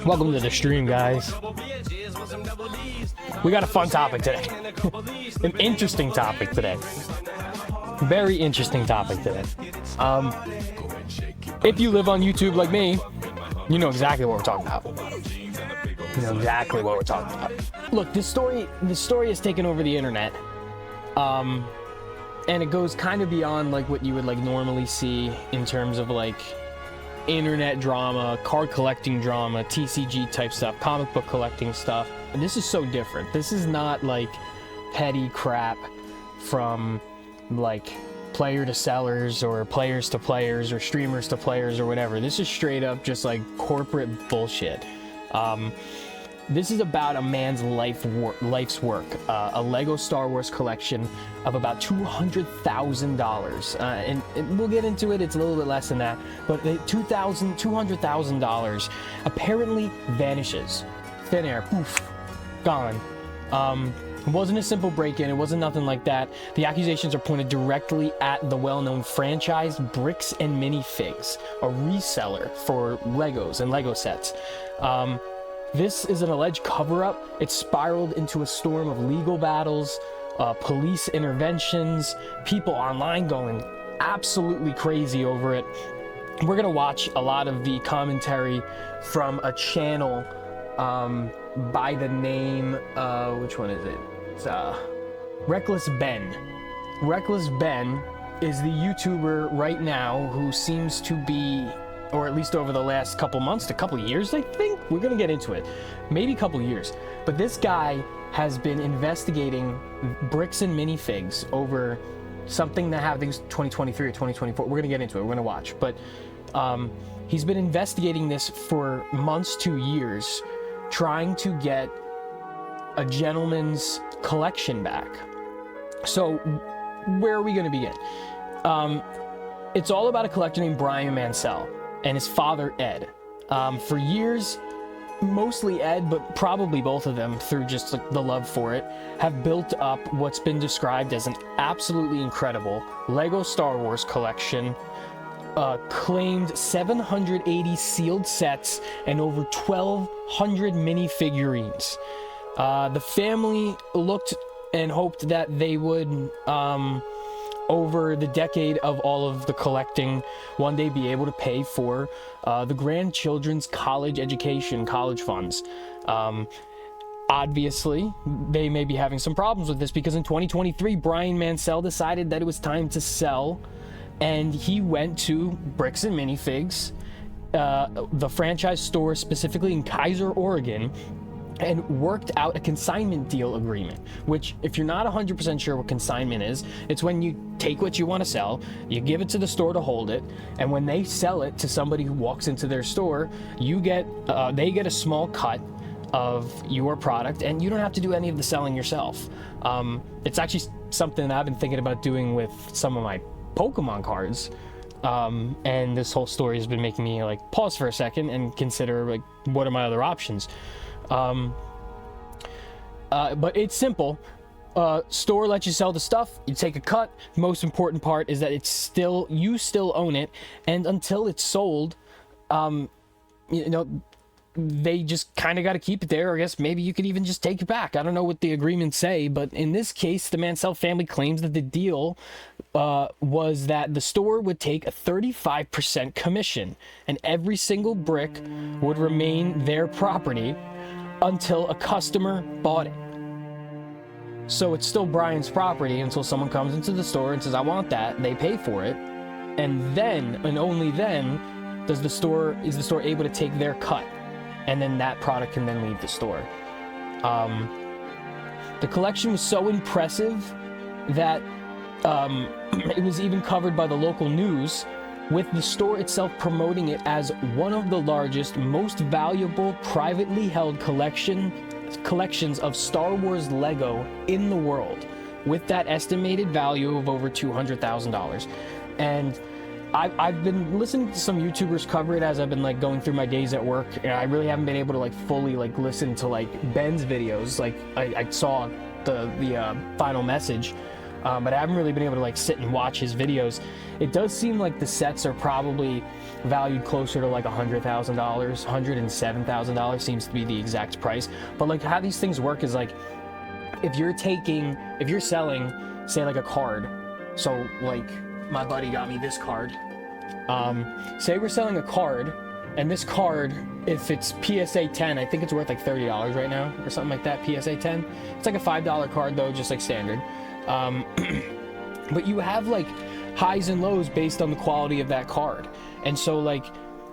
Welcome to the stream, guys. We got a fun topic today. An interesting topic today. Very interesting topic today. If you live on YouTube like me, you know exactly what we're talking about. You know exactly what we're talking about. Look, this story has taken over the internet. And it goes kind of beyond like what you would like normally see in terms of like internet drama, card collecting drama, TCG type stuff, comic book collecting stuff. And this is so different. This is not like petty crap from like player to sellers or players to players or streamers to players or whatever. This is straight up just like corporate bullshit. This is about a man's life's work, a Lego Star Wars collection of about $200,000, and we'll get into it. It's a little bit less than that, but $200,000 apparently vanishes, thin air, poof, gone. It wasn't a simple break-in. It wasn't nothing like that. The accusations are pointed directly at the well-known franchise Bricks and Minifigs, a reseller for Legos and Lego sets. This is an alleged cover-up. It spiraled into a storm of legal battles, police interventions, people online going absolutely crazy over it. We're gonna watch a lot of the commentary from a channel by the name, which one is it? It's Reckless Ben. Reckless Ben is the YouTuber right now who seems to be, or at least over the last couple months, a couple years, I think. We're gonna get into it. Maybe a couple years. But this guy has been investigating Bricks and Minifigs over something that happened, I think it was 2023 or 2024. We're gonna get into it, we're gonna watch. But he's been investigating this for months to years, trying to get a gentleman's collection back. So where are we gonna begin? It's all about a collector named Brian Mansell and his father, Ed. For years, mostly Ed, but probably both of them, through just like the love for it, have built up what's been described as an absolutely incredible Lego Star Wars collection, claimed 780 sealed sets and over 1,200 mini figurines. The family looked and hoped that they would, over the decade of all of the collecting, one day be able to pay for the grandchildren's college education, college funds. Obviously, they may be having some problems with this because in 2023, Brian Mansell decided that it was time to sell, and he went to Bricks and Minifigs, the franchise store specifically in Kaiser, Oregon, and worked out a consignment deal agreement, which, if you're not 100% sure what consignment is, it's when you take what you want to sell, you give it to the store to hold it, and when they sell it to somebody who walks into their store, you get they get a small cut of your product, and you don't have to do any of the selling yourself. It's actually something that I've been thinking about doing with some of my Pokemon cards, and this whole story has been making me like pause for a second and consider like what are my other options. But it's simple. Store lets you sell the stuff, you take a cut. Most important part is that you still own it, and until it's sold, you know, they just kind of got to keep it there. Or I guess maybe you could even just take it back. I don't know what the agreements say, but in this case, the Mansell family claims that the deal was that the store would take a 35% commission, and every single brick would remain their property until a customer bought it. So it's still Brian's property until someone comes into the store and says, I want that. They pay for it. And then, and only then, is the store able to take their cut. And then that product can then leave the store. The collection was so impressive that it was even covered by the local news, with the store itself promoting it as one of the largest, most valuable, privately held collections of Star Wars Lego in the world, with that estimated value of over $200,000. And I've been listening to some YouTubers cover it as I've been like going through my days at work, and I really haven't been able to like fully like listen to like Ben's videos. Like I saw the final message, but I haven't really been able to like sit and watch his videos. It does seem like the sets are probably valued closer to like $100,000. $107,000 seems to be the exact price. But like how these things work is like, if you're selling, say like a card, so like my buddy got me this card. Say we're selling a card, and this card, if it's PSA 10, I think it's worth like $30 right now or something like that. PSA 10. It's like a $5 card though, just like standard. But you have like highs and lows based on the quality of that card. And so like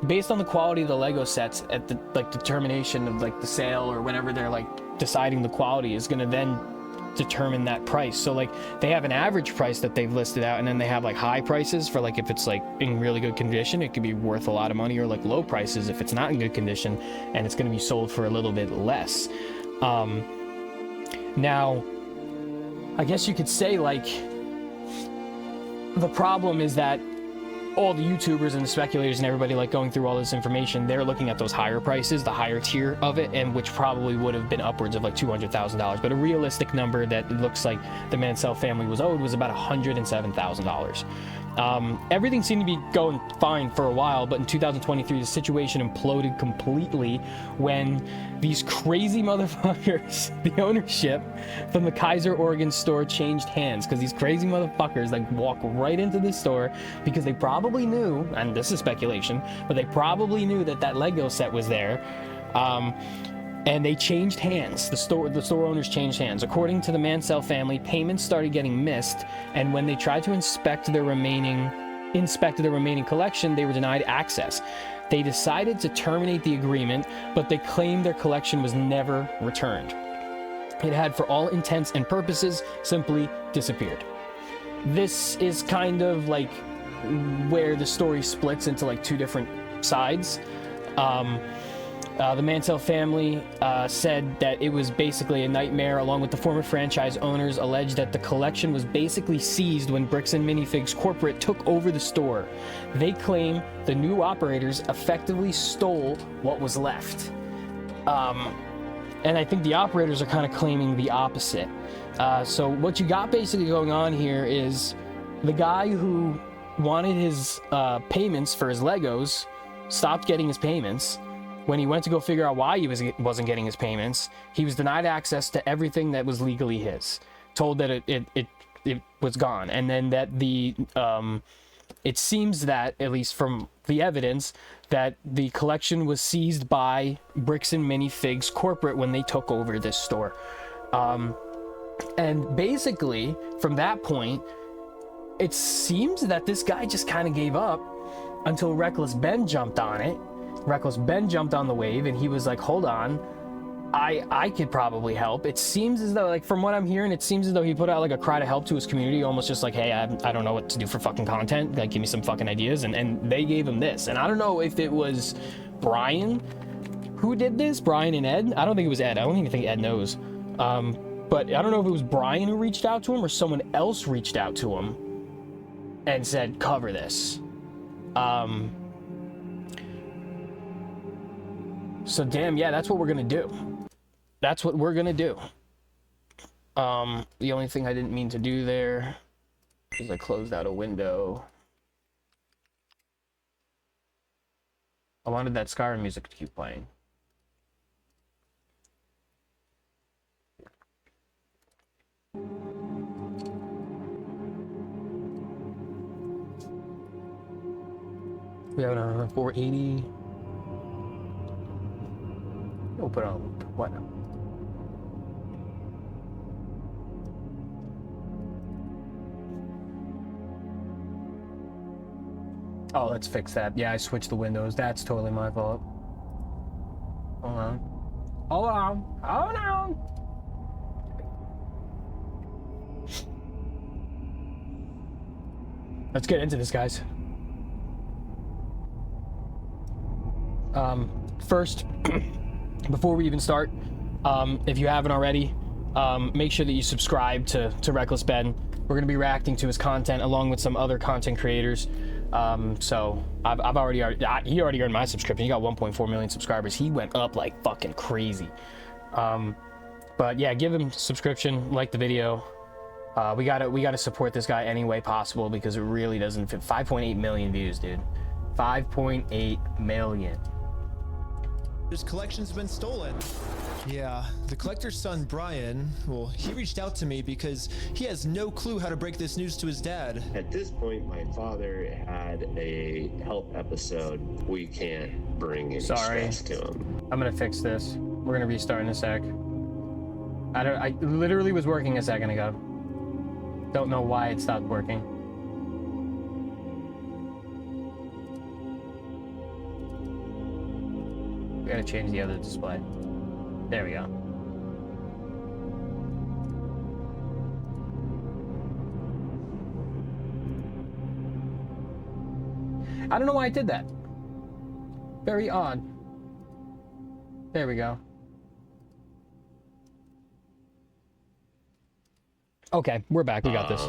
based on the quality of the Lego sets at the like determination of like the sale or whenever they're like deciding the quality is going to then determine that price. So like they have an average price that they've listed out, and then they have like high prices for like if it's like in really good condition, it could be worth a lot of money, or like low prices if it's not in good condition and it's going to be sold for a little bit less. Now I guess you could say like the problem is that all the YouTubers and the speculators and everybody like going through all this information, they're looking at those higher prices, the higher tier of it, and which probably would have been upwards of like $200,000. But a realistic number that it looks like the Mansell family was owed was about $107,000. Everything seemed to be going fine for a while, but in 2023 the situation imploded completely when these crazy motherfuckers, the ownership from the Kaiser, Oregon store changed hands, because these crazy motherfuckers like walk right into the store because they probably knew, and this is speculation, but they probably knew that that Lego set was there. And they changed hands. The store owners changed hands. According to the Mansell family, payments started getting missed, and when they tried to inspect their remaining collection, they were denied access. They decided to terminate the agreement, but they claimed their collection was never returned. It had, for all intents and purposes, simply disappeared. This is kind of like where the story splits into like two different sides. The Mansell family said that it was basically a nightmare, along with the former franchise owners alleged that the collection was basically seized when Bricks and Minifigs corporate took over the store. They claim the new operators effectively stole what was left. And I think the operators are kind of claiming the opposite. So what you got basically going on here is the guy who wanted his payments for his Legos stopped getting his payments. When he went to go figure out why he wasn't getting his payments, he was denied access to everything that was legally his. Told that it was gone, and then that it seems that, at least from the evidence, that the collection was seized by Bricks and Minifigs corporate when they took over this store. And basically, from that point, it seems that this guy just kind of gave up until Reckless Ben jumped on it. Reckless Ben jumped on the wave, and he was like, hold on, I could probably help. It seems as though, like, from what I'm hearing, it seems as though he put out like a cry to help to his community, almost just like, hey, I don't know what to do for fucking content, like, give me some fucking ideas, and they gave him this. And I don't know if it was Brian who did this, Brian and Ed. I don't think it was Ed. I don't even think Ed knows. But I don't know if it was Brian who reached out to him or someone else reached out to him and said, cover this. So damn, yeah, that's what we're gonna do. That's what we're gonna do. The only thing I didn't mean to do there is I closed out a window. I wanted that Skyrim music to keep playing. We have a 480. We'll put on what now? Oh, let's fix that. Yeah, I switched the windows. That's totally my fault. Hold on. Hold on. Hold on. Let's get into this, guys. First, before we even start, if you haven't already, make sure that you subscribe to Reckless Ben. We're going to be reacting to his content along with some other content creators. So he already earned my subscription. He got 1.4 million subscribers. He went up like fucking crazy. But yeah, give him a subscription, like the video, We gotta support this guy any way possible because it really doesn't fit. 5.8 million views, dude. 5.8 million. His collection's been stolen. Yeah, the collector's son, Brian, well, he reached out to me because he has no clue how to break this news to his dad. At this point, my father had a health episode. We can't bring any stress to him. I'm gonna fix this. We're gonna restart in a sec. I literally was working a second ago. Don't know why it stopped working. We gotta change the other display. There we go. I don't know why I did that. Very odd. There we go. Okay, we're back. We got this.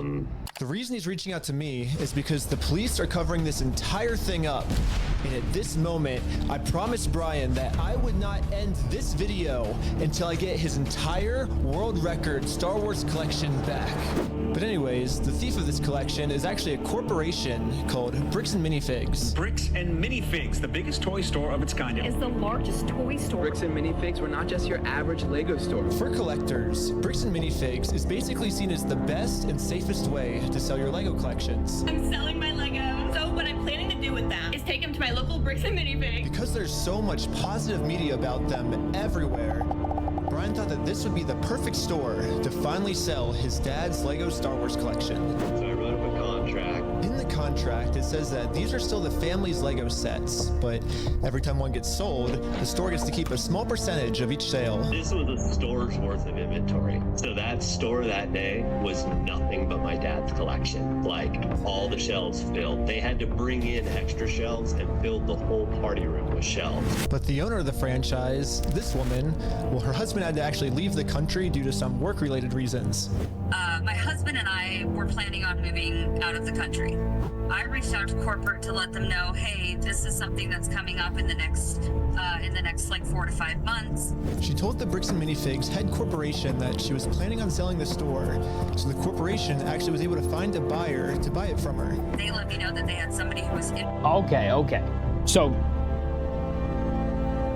The reason he's reaching out to me is because the police are covering this entire thing up. And at this moment, I promised Brian that I would not end this video until I get his entire world record Star Wars collection back. But anyways, the thief of this collection is actually a corporation called Bricks and Minifigs. Bricks and Minifigs, the biggest toy store of its kind. Is the largest toy store. Bricks and Minifigs were not just your average Lego store. For collectors, Bricks and Minifigs is basically seen as the best and safest way to sell your Lego collections. I'm selling my Legos. So what I'm planning to do with them is take them to my local Bricks and Minifigs. Because there's so much positive media about them everywhere, Brian thought that this would be the perfect store to finally sell his dad's Lego Star Wars collection. So I wrote up a contract. In the contract, it says that these are still the family's Lego sets, but every time one gets sold, the store gets to keep a small percentage of each sale. This was a store's worth of inventory. So that store that day was nothing but my dad's collection. Like, all the shelves filled. They had to bring in extra shelves and fill the whole party room with shelves. But the owner of the franchise, this woman, well, her husband had to actually leave the country due to some work-related reasons. My husband and I were planning on moving out of the country. I reached out to corporate to let them know, hey, this is something that's coming up in the next like 4 to 5 months. She told the Bricks and Minifigs head corporation that she was planning on selling the store, so the corporation actually was able to find a buyer to buy it from her. They let me know that they had somebody who was in. Okay. So,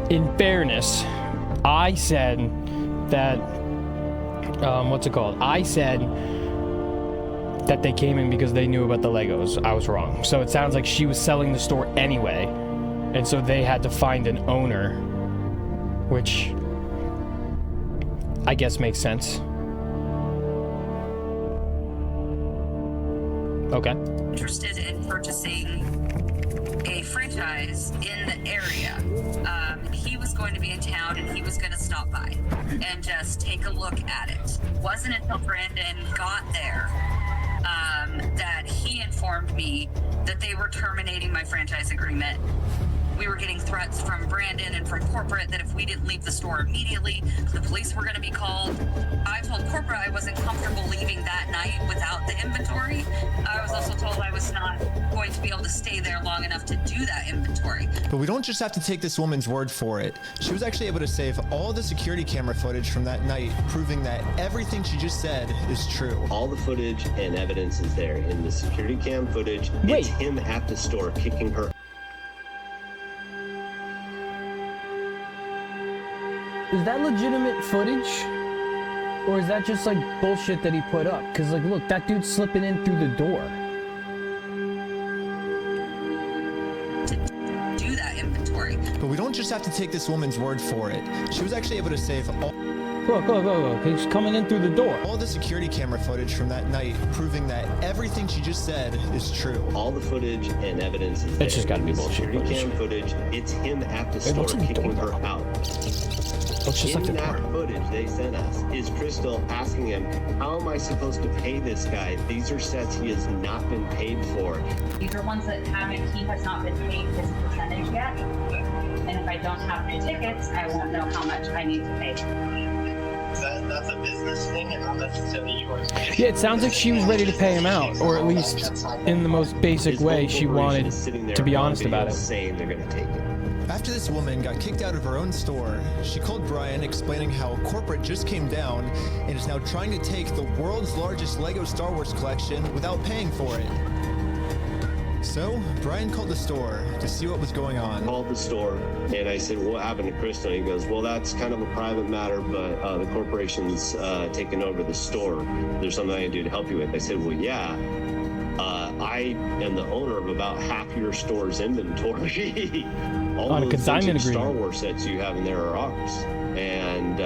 in fairness, I said that, what's it called? I said that they came in because they knew about the Legos. I was wrong. So it sounds like she was selling the store anyway, and so they had to find an owner, which I guess makes sense. Okay. Interested in purchasing a franchise in the area. He was going to be in town and he was going to stop by and just take a look at it. Wasn't until Brandon got there that he informed me that they were terminating my franchise agreement. We were getting threats from Brandon and from corporate that if we didn't leave the store immediately, the police were going to be called. I told corporate I wasn't comfortable leaving that night without the inventory. I was also told I was not going to be able to stay there long enough to do that inventory. But we don't just have to take this woman's word for it. She was actually able to save all the security camera footage from that night, proving that everything she just said is true. All the footage and evidence is there. In the security cam footage, it's him at the store kicking her. Is that legitimate footage? Or is that just like bullshit that he put up? Because like, look, that dude's slipping in through the door. To do that inventory. But we don't just have to take this woman's word for it. She was actually able to save Look. He's coming in through the door. all the security camera footage from that night, proving that everything she just said is true. All the footage and evidence is there. It's just gotta be In the bullshit security cam footage, it's him at the store kicking her out. Looks just like the In that door. footage they sent us is Crystal asking him, how am I supposed to pay this guy? These are sets he has not been paid for. These are ones that he has not been paid his percentage yet. And if I don't have the tickets, I won't know how much I need to pay. That's a business thing and not necessarily yours. Yeah, it sounds like she was ready to pay him out, or at least in the most basic His way whole she corporation wanted is sitting there to be on honest video about it. saying they're going to take it. After this woman got kicked out of her own store, she called Brian explaining how corporate just came down and is now trying to take the world's largest Lego Star Wars collection without paying for it. So, Brian called the store to see what was going on. Called the store, and I said, what happened to Crystal? And he goes, well, that's kind of a private matter, but the corporation's taking over the store. There's something I can do to help you with. I said, well, yeah. I am the owner of about half your store's inventory. All On a those consignment vintage Star agreement. Wars sets you have in there are ours. And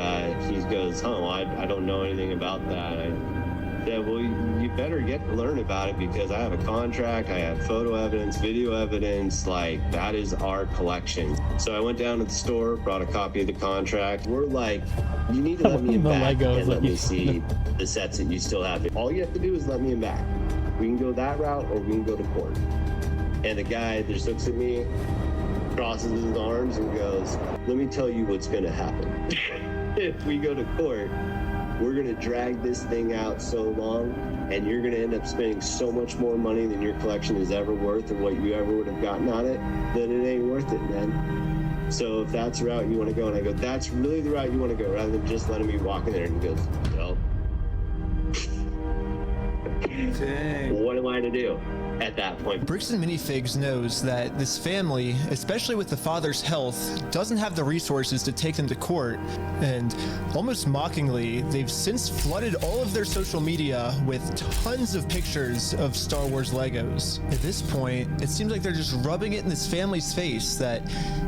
he goes, I don't know anything about that. I said, well, you better learn about it because I have a contract, I have photo evidence, video evidence, like that is our collection. So I went down to the store, brought a copy of the contract. We're like, you need to let me in The back Legos, and let like me you- see the sets that you still have. All you have to do is let me in back. We can go that route or we can go to court. And the guy just looks at me, crosses his arms and goes, let me tell you what's gonna happen. If we go to court, we're gonna drag this thing out so long and you're gonna end up spending so much more money than your collection is ever worth or what you ever would have gotten on it, that it ain't worth it, man. So if that's the route you wanna go, and I go, that's really the route you wanna go, rather than just letting me walk in there. And he goes, well, what am I to do at that point? Bricks and Minifigs knows that this family, especially with the father's health, doesn't have the resources to take them to court, and almost mockingly, they've since flooded all of their social media with tons of pictures of Star Wars Legos. At this point, it seems like they're just rubbing it in this family's face that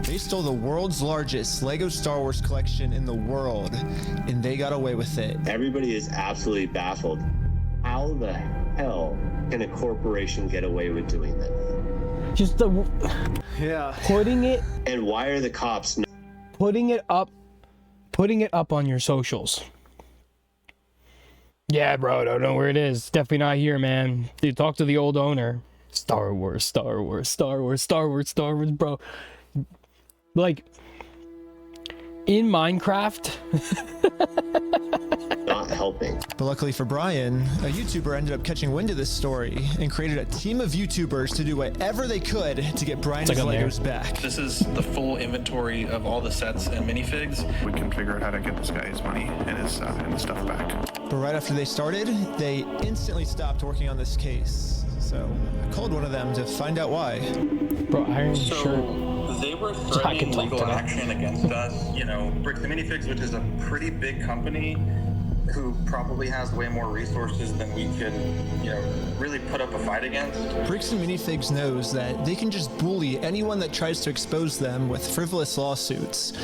they stole the world's largest Lego Star Wars collection in the world, and they got away with it. Everybody is absolutely baffled. How the hell can a corporation get away with doing that? Just the Yeah. putting it And why are the cops not? putting it up on your socials. Yeah, bro, don't know where it is. Definitely not here, man. Dude, talk to the old owner. Star Wars, bro. Like in Minecraft. Not helping. But luckily for Brian, a YouTuber ended up catching wind of this story and created a team of YouTubers to do whatever they could to get Brian's It's like I'm Legos back. This is the full inventory of all the sets and minifigs. We can figure out how to get this guy his money and his stuff back. But right after they started, they instantly stopped working on this case. So I called one of them to find out why. Bro, iron So shirt. they were I can threatening talk legal to that. action against us. You know, Bricks and Minifigs, which is a pretty big company who probably has way more resources than we could, really put up a fight against. Bricks and Minifigs knows that they can just bully anyone that tries to expose them with frivolous lawsuits.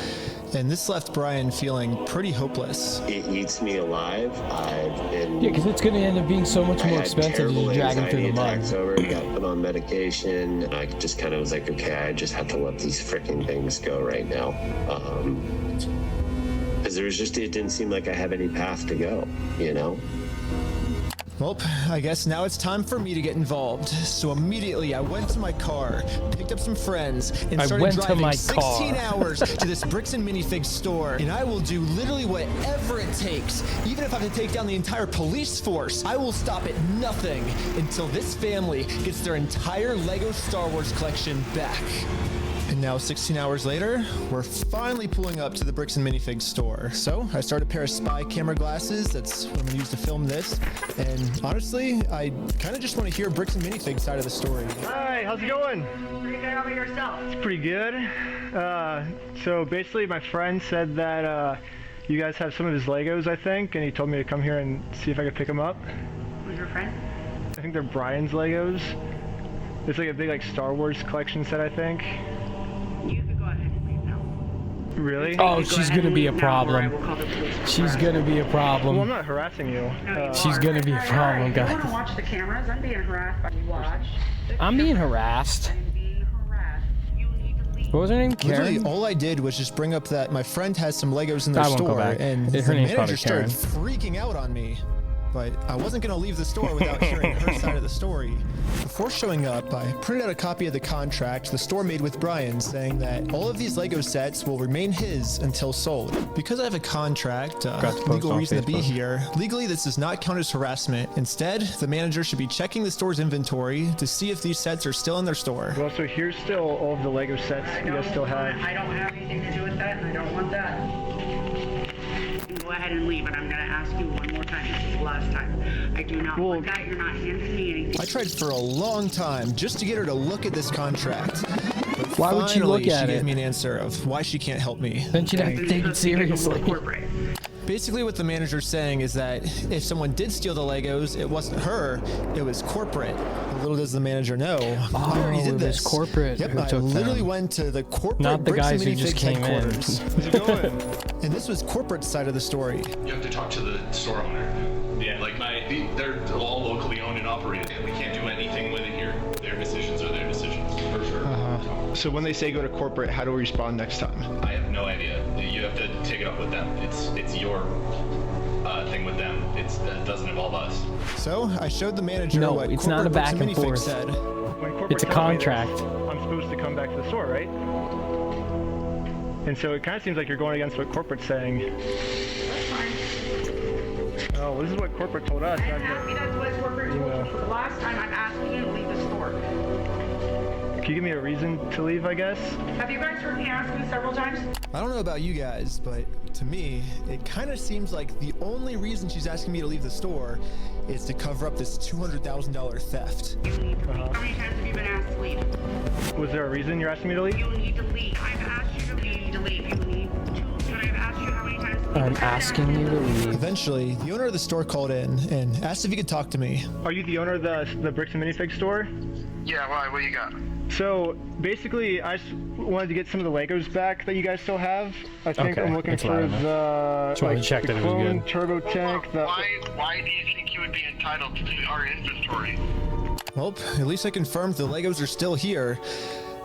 And this left Brian feeling pretty hopeless. It eats me alive. I've been. Yeah, because it's going to end up being so much more expensive to just drag him through the mud. Over, got put on medication. And I just kind of was like, okay, I just have to let these freaking things go right now. Because it didn't seem like I have any path to go, Well, I guess now it's time for me to get involved. So immediately I went to my car, picked up some friends, and started driving 16 hours to this Bricks and Minifigs store. And I will do literally whatever it takes. Even if I have to take down the entire police force, I will stop at nothing until this family gets their entire Lego Star Wars collection back. And now 16 hours later, we're finally pulling up to the Bricks and Minifigs store. So I started a pair of spy camera glasses. That's what I'm gonna use to film this. And honestly, I kind of just want to hear Bricks and Minifigs side of the story. Hi, how's it going? Pretty good over yourself. It's pretty good. So basically my friend said that you guys have some of his Legos, I think, and he told me to come here and see if I could pick them up. Who's your friend? I think they're Brian's Legos. It's like a big Star Wars collection set, I think. You could go ahead and leave now. Really? Oh, she's gonna be a problem. She's gonna be a problem. Well, I'm not harassing you. She's gonna be a problem, I want to guys. watch the cameras. I'm being harassed by you. Watch. I'm being harassed. I'm being harassed. You need to leave. What was her name? Literally, Karen? all I did was just bring up that my friend has some Legos in their I won't go store, back. and Her the name's manager probably started Karen. freaking out on me. but I wasn't going to leave the store without hearing her side of the story. Before showing up, I printed out a copy of the contract the store made with Brian, saying that all of these Lego sets will remain his until sold. Because I have a contract, legal reason to be here, legally this does not count as harassment. Instead, the manager should be checking the store's inventory to see if these sets are still in their store. Well, so here's still all of the Lego sets you guys still have. I don't have anything to do with that, and I don't want that. You can go ahead and leave, and I'm going to ask you one more time. This is the last time. I do not want that. You're not handing me anything. I tried for a long time just to get her to look at this contract. But why would she look at she it? gave me an answer of why she can't help me. Then she'd have to take it seriously. Basically what the manager's saying is that if someone did steal the Legos, it wasn't her, it was corporate. Little does the manager know, I already did this. Corporate. Yep, I literally went to the corporate Not the Bricks guys and who just Minifigs came in. headquarters. How's it going? And this was corporate side of the story. You have to talk to the store owner. Yeah, like they're all locally owned and operated. We can't do anything with it here. Their decisions are their decisions, for sure. So when they say go to corporate, how do we respond next time? I have no idea. You have to take it up with them. It's your thing with them. It doesn't involve us. So I showed the manager No, what it's corporate not a Bricks back and and Minifigs forth. said. It's a contract. I'm supposed to come back to the store, right? And so it kind of seems like you're going against what corporate's saying. That's fine. Oh, well, this is what corporate told us. I'm happy that's what corporate told you. For the last time, I'm asking you to leave the store. Can you give me a reason to leave, I guess? Have you guys heard me ask you several times? I don't know about you guys, but to me, it kind of seems like the only reason she's asking me to leave the store is to cover up this $200,000 theft. You need to leave. How many times have you been asked to leave? Was there a reason you're asking me to leave? You need to leave. I've asked you to leave. You need to leave. You need to. But I've asked you how many times to leave. I'm asking you to leave. Eventually, the owner of the store called in and asked if he could talk to me. Are you the owner of the Bricks and Minifigs store? Yeah, why? What do you got? So basically, I just wanted to get some of the Legos back that you guys still have. I think Okay, I'm looking it's for loud enough. the Just wanted to check the that it was clone good. turbo tank. Why do you think you would be entitled to our inventory? Well, at least I confirmed the Legos are still here.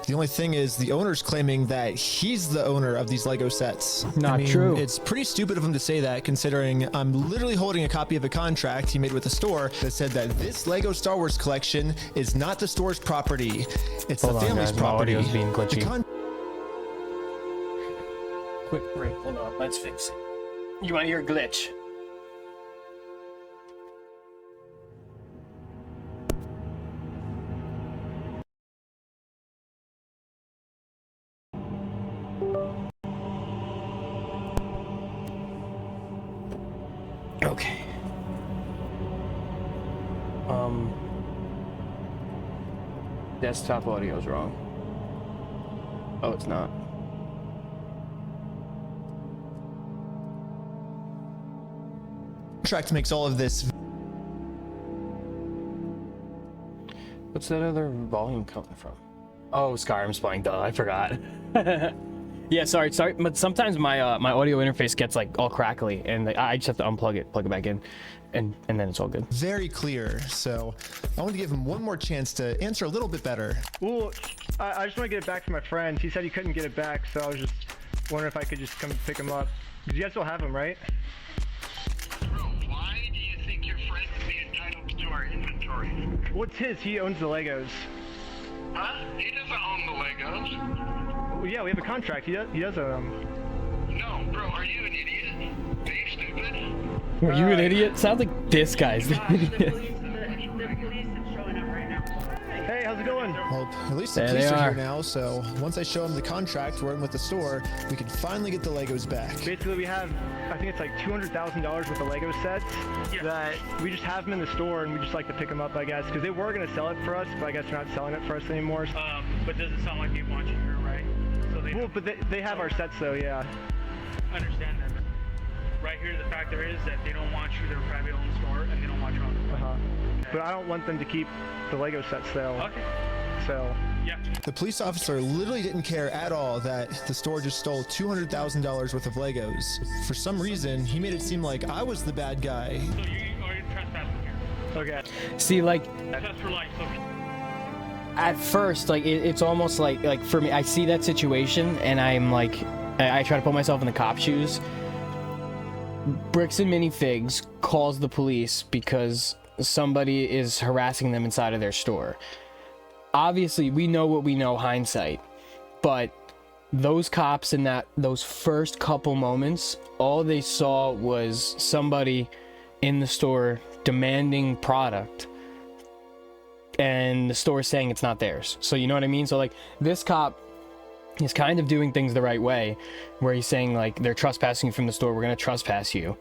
The only thing is the owner's claiming that he's the owner of these Lego sets. Not true. It's pretty stupid of him to say that, considering I'm literally holding a copy of a contract he made with the store that said that this Lego Star Wars collection is not the store's property. It's Hold the on, family's guys, my property. audio's being glitchy. The Quick break. Hold on. Let's fix it. You want to hear a glitch? Okay. Desktop audio's wrong. Oh, it's not. contract makes all of this. What's that other volume coming from? Oh, Skyrim's playing. Duh, I forgot. Yeah, sorry, but sometimes my my audio interface gets like all crackly, and I just have to unplug it, plug it back in, and then it's all good. Very clear. So I want to give him one more chance to answer a little bit better. Well, I just want to get it back from my friend. He said he couldn't get it back, so I was just wondering if I could just come pick him up. Because you guys still have him, right? Bro, why do you think your friend would be entitled to our inventory? What's his? He owns the Legos. Huh? He doesn't own the Legos. Well, yeah, we have a contract. He does own them. No, bro, are you an idiot? Are you stupid? Are you an idiot? Sounds like this guy's the idiot. Hey, how's it going? Well, at least the There police they are are. here now, so once I show him the contract we're in with the store, we can finally get the Legos back. Basically, we have, I think it's like $200,000 worth of Lego sets that we just have them in the store, and we just like to pick them up, I guess, because they were going to sell it for us, but I guess they're not selling it for us anymore. But does it sound like they want you here, right? So they Well, but they have our sets, though, yeah. I understand that. Right here, the factor is that they don't want you, they're a private owned store, and they don't want you on the front. But I don't want them to keep the Lego sets, though. Okay. So. Yeah. The police officer literally didn't care at all that the store just stole $200,000 worth of Legos. For some reason, he made it seem like I was the bad guy. So you are trespassing here. Okay. See, like, That's for life. So at first, like it's almost like for me, I see that situation and I'm like, I try to put myself in the cop's shoes. Bricks and Minifigs calls the police because somebody is harassing them inside of their store. Obviously, we know what we know, hindsight, but those cops in those first couple moments, all they saw was somebody in the store demanding product, and the store saying it's not theirs. So you know what I mean? So like, this cop is kind of doing things the right way, where he's saying like, they're trespassing you from the store, we're gonna trespass you.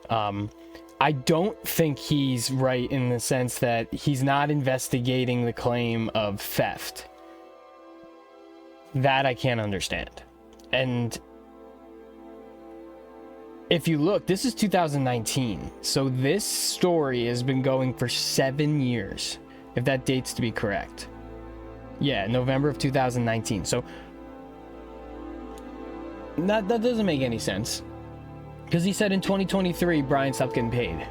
I don't think he's right in the sense that he's not investigating the claim of theft. That I can't understand. And if you look, this is 2019, so this story has been going for 7 years, if that date's to be correct. Yeah, November of 2019. So that doesn't make any sense, because he said in 2023 Brian stopped getting paid,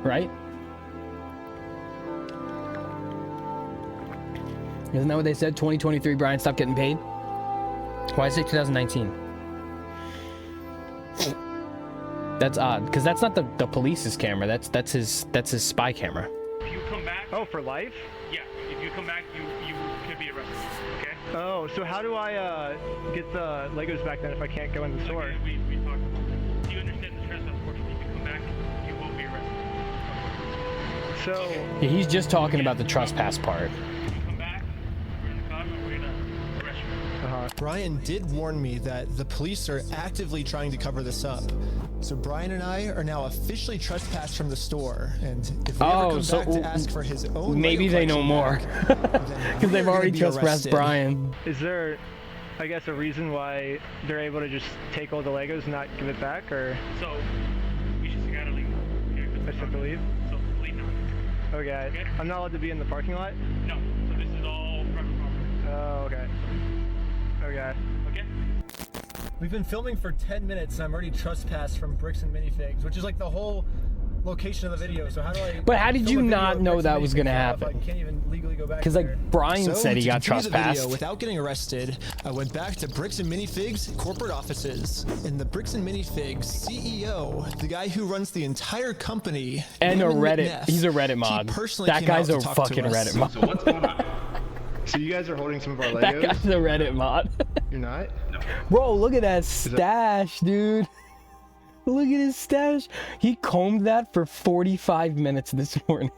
right? Isn't that what they said? 2023 Brian stopped getting paid? Why is it 2019? That's odd, because that's not the police's camera. That's his spy camera. If you come back. Oh, for life? Yeah. If you come back, you could be arrested. Okay. Oh, so how do I get the Legos back then if I can't go in the store? Okay, we talked about that. Do you understand the trespass portion? If you come back, you will be arrested. So. Yeah, he's just talking about the trespass part. Brian did warn me that the police are actively trying to cover this up. So Brian and I are now officially trespassed from the store, and if we ever come back to ask for his own maybe they know more, because they've already trespassed Brian. Is there, I guess, a reason why they're able to just take all the Legos and not give it back, or? So, we just gotta leave. Okay, I just have to leave? So, leave now. Okay. I'm not allowed to be in the parking lot? No. So this is all private property. Oh, okay. Okay. Okay. We've been filming for 10 minutes and I'm already trespassed from Bricks and Minifigs, which is like the whole location of the video. So how do I? But how did you not know that was gonna happen? I can't even legally go back. Because like Brian said he got trespassed. Without getting arrested, I went back to Bricks and Minifigs corporate offices, and the Bricks and Minifigs CEO, the guy who runs the entire company, and a Reddit. He's a Reddit mod. That guy's a fucking Reddit mod. So what's going on? So you guys are holding some of our Legos? That guy's a Reddit mod. You're not? No. Bro, look at that stash, dude. Look at his stash. He combed that for 45 minutes this morning.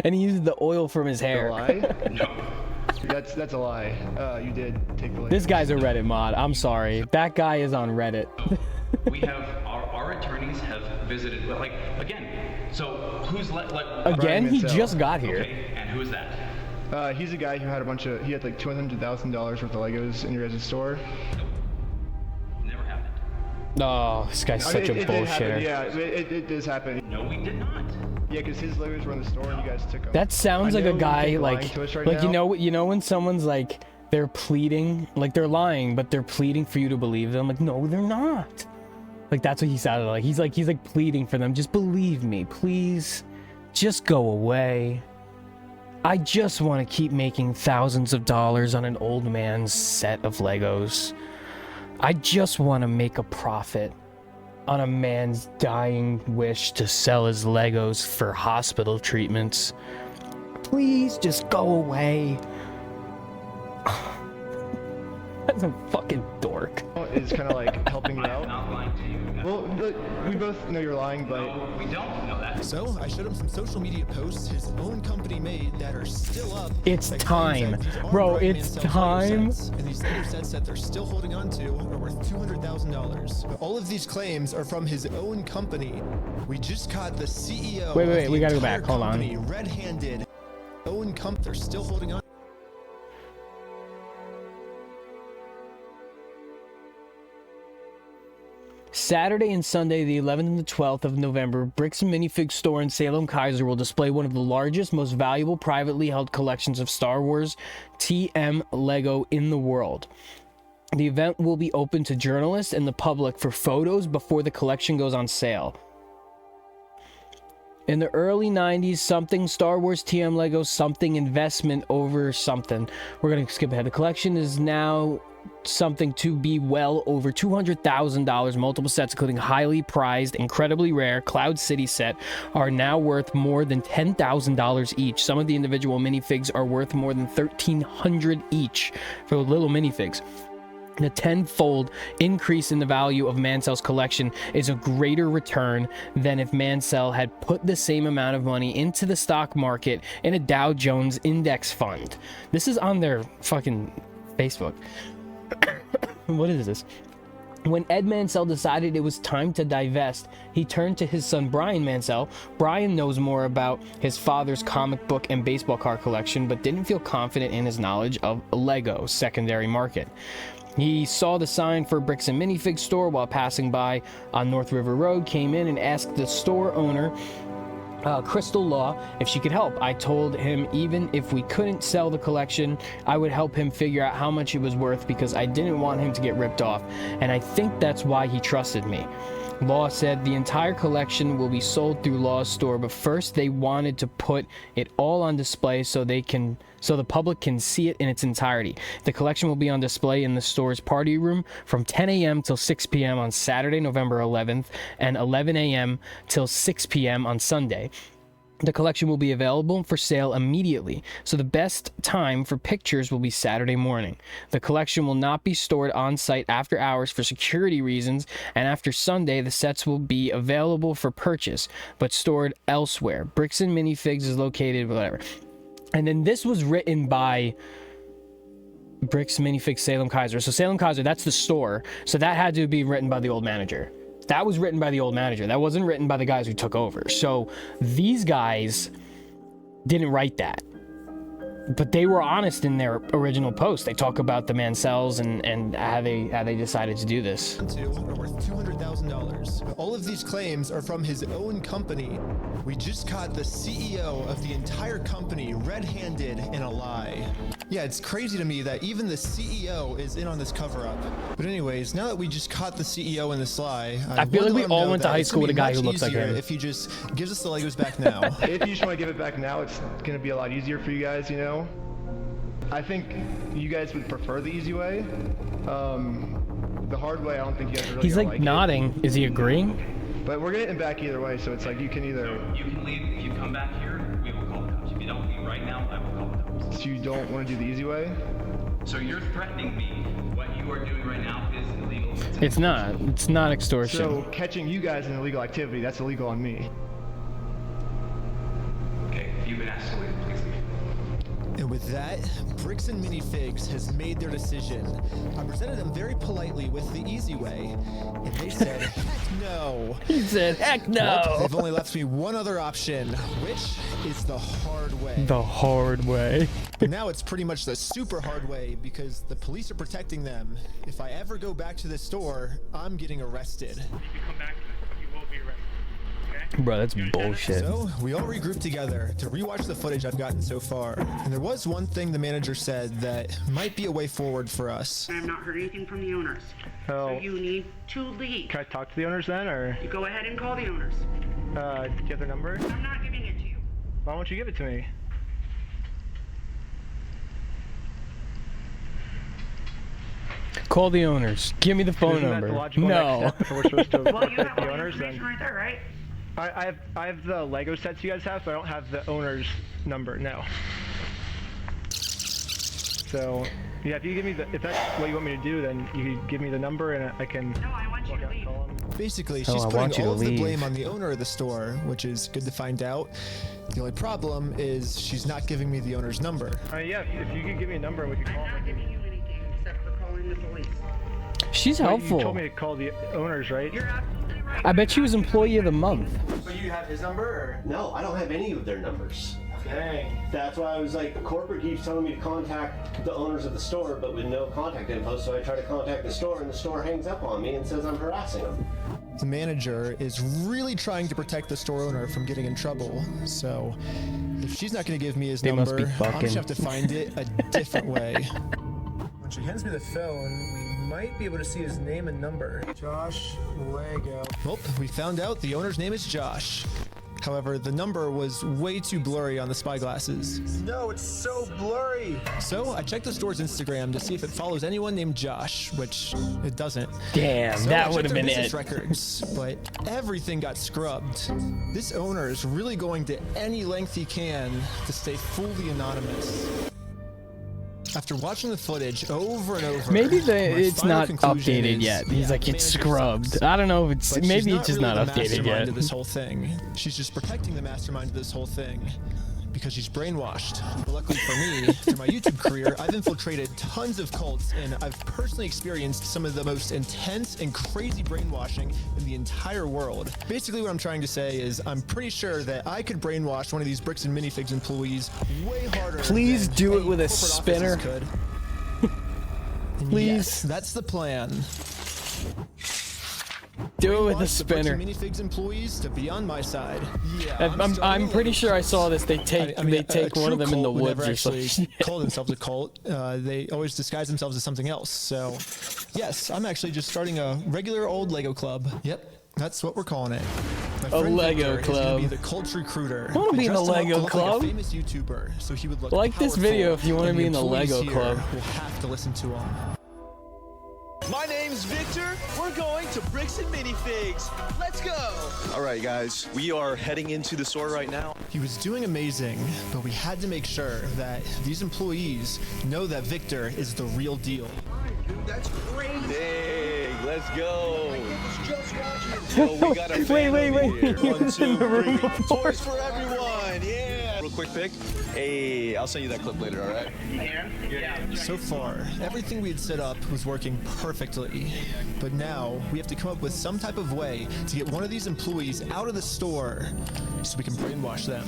And he used the oil from his hair. A lie? No. That's a lie. You did take the Legos. This guy's a Reddit mod. I'm sorry. That guy is on Reddit. We have our attorneys have visited, like, again, so who's again? He just got here. Okay, and who is that? He's a guy who had he had like $200,000 worth of Legos in your guys' store. Nope. Never happened. Oh, this guy's such a bullshitter. Yeah, it does happen. No, we did not. Yeah, because his Legos were in the store and you guys took them. That sounds like a guy like you know when someone's like they're pleading, like they're lying, but they're pleading for you to believe them. Like, no, they're not. Like, that's what he sounded like. He's like pleading for them. Just believe me, please. Just go away. I just want to keep making thousands of dollars on an old man's set of Legos. I just want to make a profit on a man's dying wish to sell his Legos for hospital treatments. Please just go away. That's a fucking dork. It's kind of like helping you out. I'm not lying to you. Well, we both know you're lying, but... No, we don't know that. So, I showed him some social media posts his own company made that are still up. It's time. Bro, it's time. And these Lego sets that they're still holding on to are worth $200,000. All of these claims are from his own company. We just caught the CEO. Wait, we gotta go back. Hold on. Red-handed. Own company. They're still holding on. Saturday and Sunday, the 11th and the 12th of November, Bricks and Minifigs store in Salem, Kaiser will display one of the largest, most valuable privately held collections of Star Wars TM Lego in the world. The event will be open to journalists and the public for photos before the collection goes on sale. In the early 90s, something Star Wars TM Lego, something investment over something. We're going to skip ahead. The collection is now something to be well over $200,000. Multiple sets, including highly prized, incredibly rare Cloud City set, are now worth more than $10,000 each. Some of the individual minifigs are worth more than $1,300 each for little minifigs. The tenfold increase in the value of Mansell's collection is a greater return than if Mansell had put the same amount of money into the stock market in a Dow Jones index fund. This is on their fucking Facebook. What is this? When Ed Mansell decided it was time to divest, he turned to his son Brian Mansell. Brian knows more about his father's comic book and baseball card collection, but didn't feel confident in his knowledge of Lego's secondary market. He saw the sign for Bricks and Minifigs store while passing by on North River Road, came in and asked the store owner, Crystal Law, if she could help. I told him even if we couldn't sell the collection, I would help him figure out how much it was worth because I didn't want him to get ripped off, and I think that's why he trusted me. Law said the entire collection will be sold through Law's store, but first they wanted to put it all on display so the public can see it in its entirety. The collection will be on display in the store's party room from 10 a.m. till 6 p.m. on Saturday, November 11th, and 11 a.m. till 6 p.m. on Sunday. The collection will be available for sale immediately, so the best time for pictures will be Saturday morning. The collection will not be stored on site after hours for security reasons, and after Sunday, the sets will be available for purchase, but stored elsewhere. Bricks and Minifigs is located, whatever. And then this was written by Bricks, Minifigs, Salem Kaiser. So Salem Kaiser, that's the store. So that had to be written by the old manager. That was written by the old manager. That wasn't written by the guys who took over. So these guys didn't write that. But they were honest in their original post. They talk about the Mansells and how they decided to do this. Are worth $200,000. All of these claims are from his own company. We just caught the CEO of the entire company red-handed in a lie. Yeah, it's crazy to me that even the CEO is in on this cover-up. But anyways, now that we just caught the CEO in this lie, I feel like we all went to high school with a guy who looks like him. If he just gives us the Legos back now. If you just want to give it back now, it's going to be a lot easier for you guys, you know? I think you guys would prefer the easy way. The hard way, I don't think you guys are really He's like nodding. Is he agreeing? But we're getting him back either way, so it's like you can either... So you can leave. If you come back here, we will call the cops. If you don't leave right now, I will call the cops. So you don't want to do the easy way? So you're threatening me. What you are doing right now is illegal. It's not. It's not extortion. So catching you guys in illegal activity, that's illegal on me. Okay, if you've been asked to leave, please leave. And with that, Bricks and Minifigs has made their decision. I presented them very politely with the easy way, and they said, heck no. He said, heck no. Well, they've only left me one other option, which is the hard way. The hard way. But now it's pretty much the super hard way because the police are protecting them. If I ever go back to this store, I'm getting arrested. If you come back, you will be arrested. Bro, that's bullshit. So we all regrouped together to rewatch the footage I've gotten so far. And there was one thing the manager said that might be a way forward for us. I have not heard anything from the owners. Oh. So you need to leave. Can I talk to the owners then, or? You go ahead and call the owners. Do you have their number? I'm not giving it to you. Why won't you give it to me? Call the owners. Give me the phone Isn't number. that the logical No. next step if we're supposed to Well, you have update all the the owners then? information right there, right? I have the Lego sets you guys have, but I don't have the owner's number. No. So yeah, if you give me if that's what you want me to do, then you can give me the number and I can. No, I want you to leave. Basically, Oh, she's I want putting you all to of the leave. blame on the owner of the store, which is good to find out. The only problem is she's not giving me the owner's number. Yeah, if you could give me a number, we could call. I'm not giving you anything except for calling the police. She's But helpful. You told me to call the owners, right? You're absolutely right. I bet she was employee of the month. So you have his number, or? No, I don't have any of their numbers. Dang. That's why I was like, corporate keeps telling me to contact the owners of the store, but with no contact info, so I try to contact the store, and the store hangs up on me and says I'm harassing them. The manager is really trying to protect the store owner from getting in trouble, so if she's not going to give me his They must number, be I'll fucking. just have to find it a different way. When she hands me the phone, we might be able to see his name and number. Josh Lego. Well, we found out the owner's name is Josh. However, the number was way too blurry on the spy glasses. No, it's so blurry. So I checked the store's Instagram to see if it follows anyone named Josh, which it doesn't. Damn, So that I would checked have their been business it. records, but everything got scrubbed. This owner is really going to any length he can to stay fully anonymous. After watching the footage over and over, Maybe my it's final not conclusion updated is, yet. He's yeah, like, the it's manager scrubbed. sucks. I don't know if it's, But maybe she's it's just really not the updated mastermind yet. of this whole thing. She's just protecting the mastermind of this whole thing because she's brainwashed. But luckily for me, through my YouTube career, I've infiltrated tons of cults, and I've personally experienced some of the most intense and crazy brainwashing in the entire world. Basically, what I'm trying to say is I'm pretty sure that I could brainwash one of these Bricks and Minifigs employees way harder. Please than do it any with a corporate spinner. offices could. And Please. yes, that's the plan. Do it with a Brainwash the Bricks spinner. and Minifigs employees to be on my side. Yeah, I'm pretty sure I saw this. They take they take a one of true them in the cult would woods never or actually something. call themselves a cult. They always disguise themselves as something else. So, yes, I'm actually just starting a regular old Lego club. Yep, that's what we're calling it. My A friend Lego Victor is gonna club. be the cult recruiter. I wanna be in the dressed him up to Lego look club. Like a famous YouTuber, so he would look Like this powerful, video if you wanna and be in the employees Lego here club. Will have to listen to him. My name's Victor. We're going to Bricks and Minifigs. Let's go. All right, guys, we are heading into the store right now. He was doing amazing, but we had to make sure that these employees know that Victor is the real deal. Dude, that's crazy. Dang, let's go. Just watching. So we got a fan Wait. over here. 1, 2, 3. Toys for everyone. Yeah. Real quick pick. Hey, I'll send you that clip later, all right? Yeah. So far, everything we had set up was working perfectly. But now, we have to come up with some type of way to get one of these employees out of the store so we can brainwash them.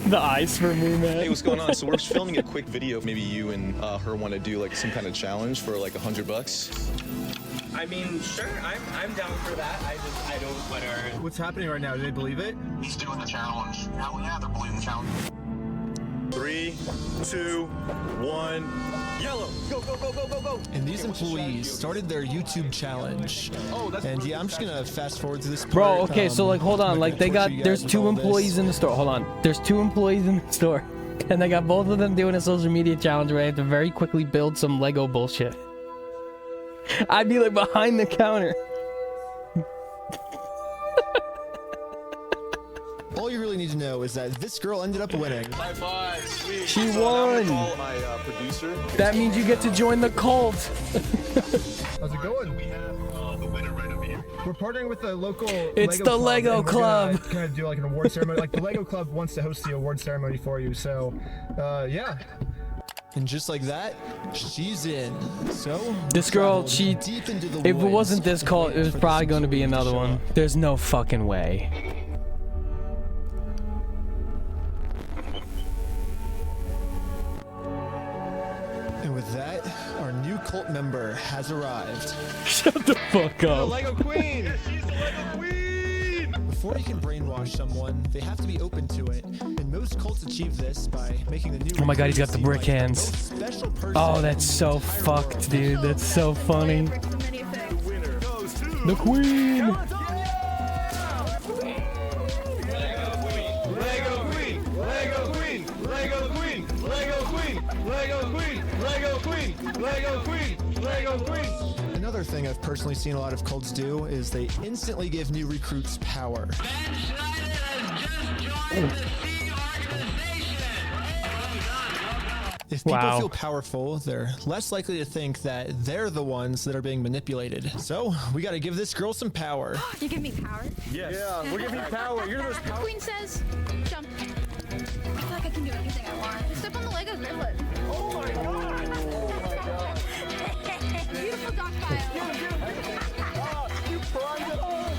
The eyes for me, man. Hey, what's going on? So we're just filming a quick video. Maybe you and her want to do like some kind of challenge for like $100. I mean, sure, I'm down for that. I don't wanna. What's happening right now? Do they believe it? He's doing the challenge. Hell yeah, they're believing the challenge. 3, 2, 1. Yellow. Go, go, go, go, go, go. And these employees started their YouTube challenge. And yeah, I'm just gonna fast forward to this part. Bro, okay, so like, hold on, I'm like gonna they got, torture you there's guys with 2 all this. employees in the store. Hold on, there's 2 employees in the store, and they got both of them doing a social media challenge where they have to very quickly build some Lego bullshit. I'd be like behind the counter. All you really need to know is that this girl ended up winning. High five, sweet. She So now I'm won. gonna call my producer. That means you get to join the cult. How's it going? We have the winner right over here. We're partnering with the local It's the Lego and we're Club. gonna kind of do like an award ceremony. Like the Lego Club wants to host the award ceremony for you. So, yeah. And just like that, she's in. So This girl, traveled she, deep into the if it woods wasn't this and cult, it waited was for probably this going to be employee another show one. up. There's no fucking way. And with that, our new cult member has arrived. Shut the fuck up. Lego Queen. Yes, she's the Lego Queen. Before you can brainwash someone, they have to be open to it. And most cults achieve this by making the new Oh my god, he's got the brick recruit seem like hands. the most special person Oh, in that's the so entire fucked, world. dude. That's so funny. Bricks and Minifigs. Winner goes to The queen. Lego Queen. Lego Queen. Lego Queen. Lego Queen. Lego Queen. Lego Queen. Lego Queen. Lego Queen. Another thing I've personally seen a lot of cults do is they instantly give new recruits power. If people Wow. feel powerful, they're less likely to think that they're the ones that are being manipulated. So, we gotta give this girl some power. You give me power. Yes. Yeah, we're giving power. You're the most The powerful. queen says, jump. I feel like I can do anything I want. Step on the Legos, barefoot. Oh my god. Beautiful dog pile. You primed it all.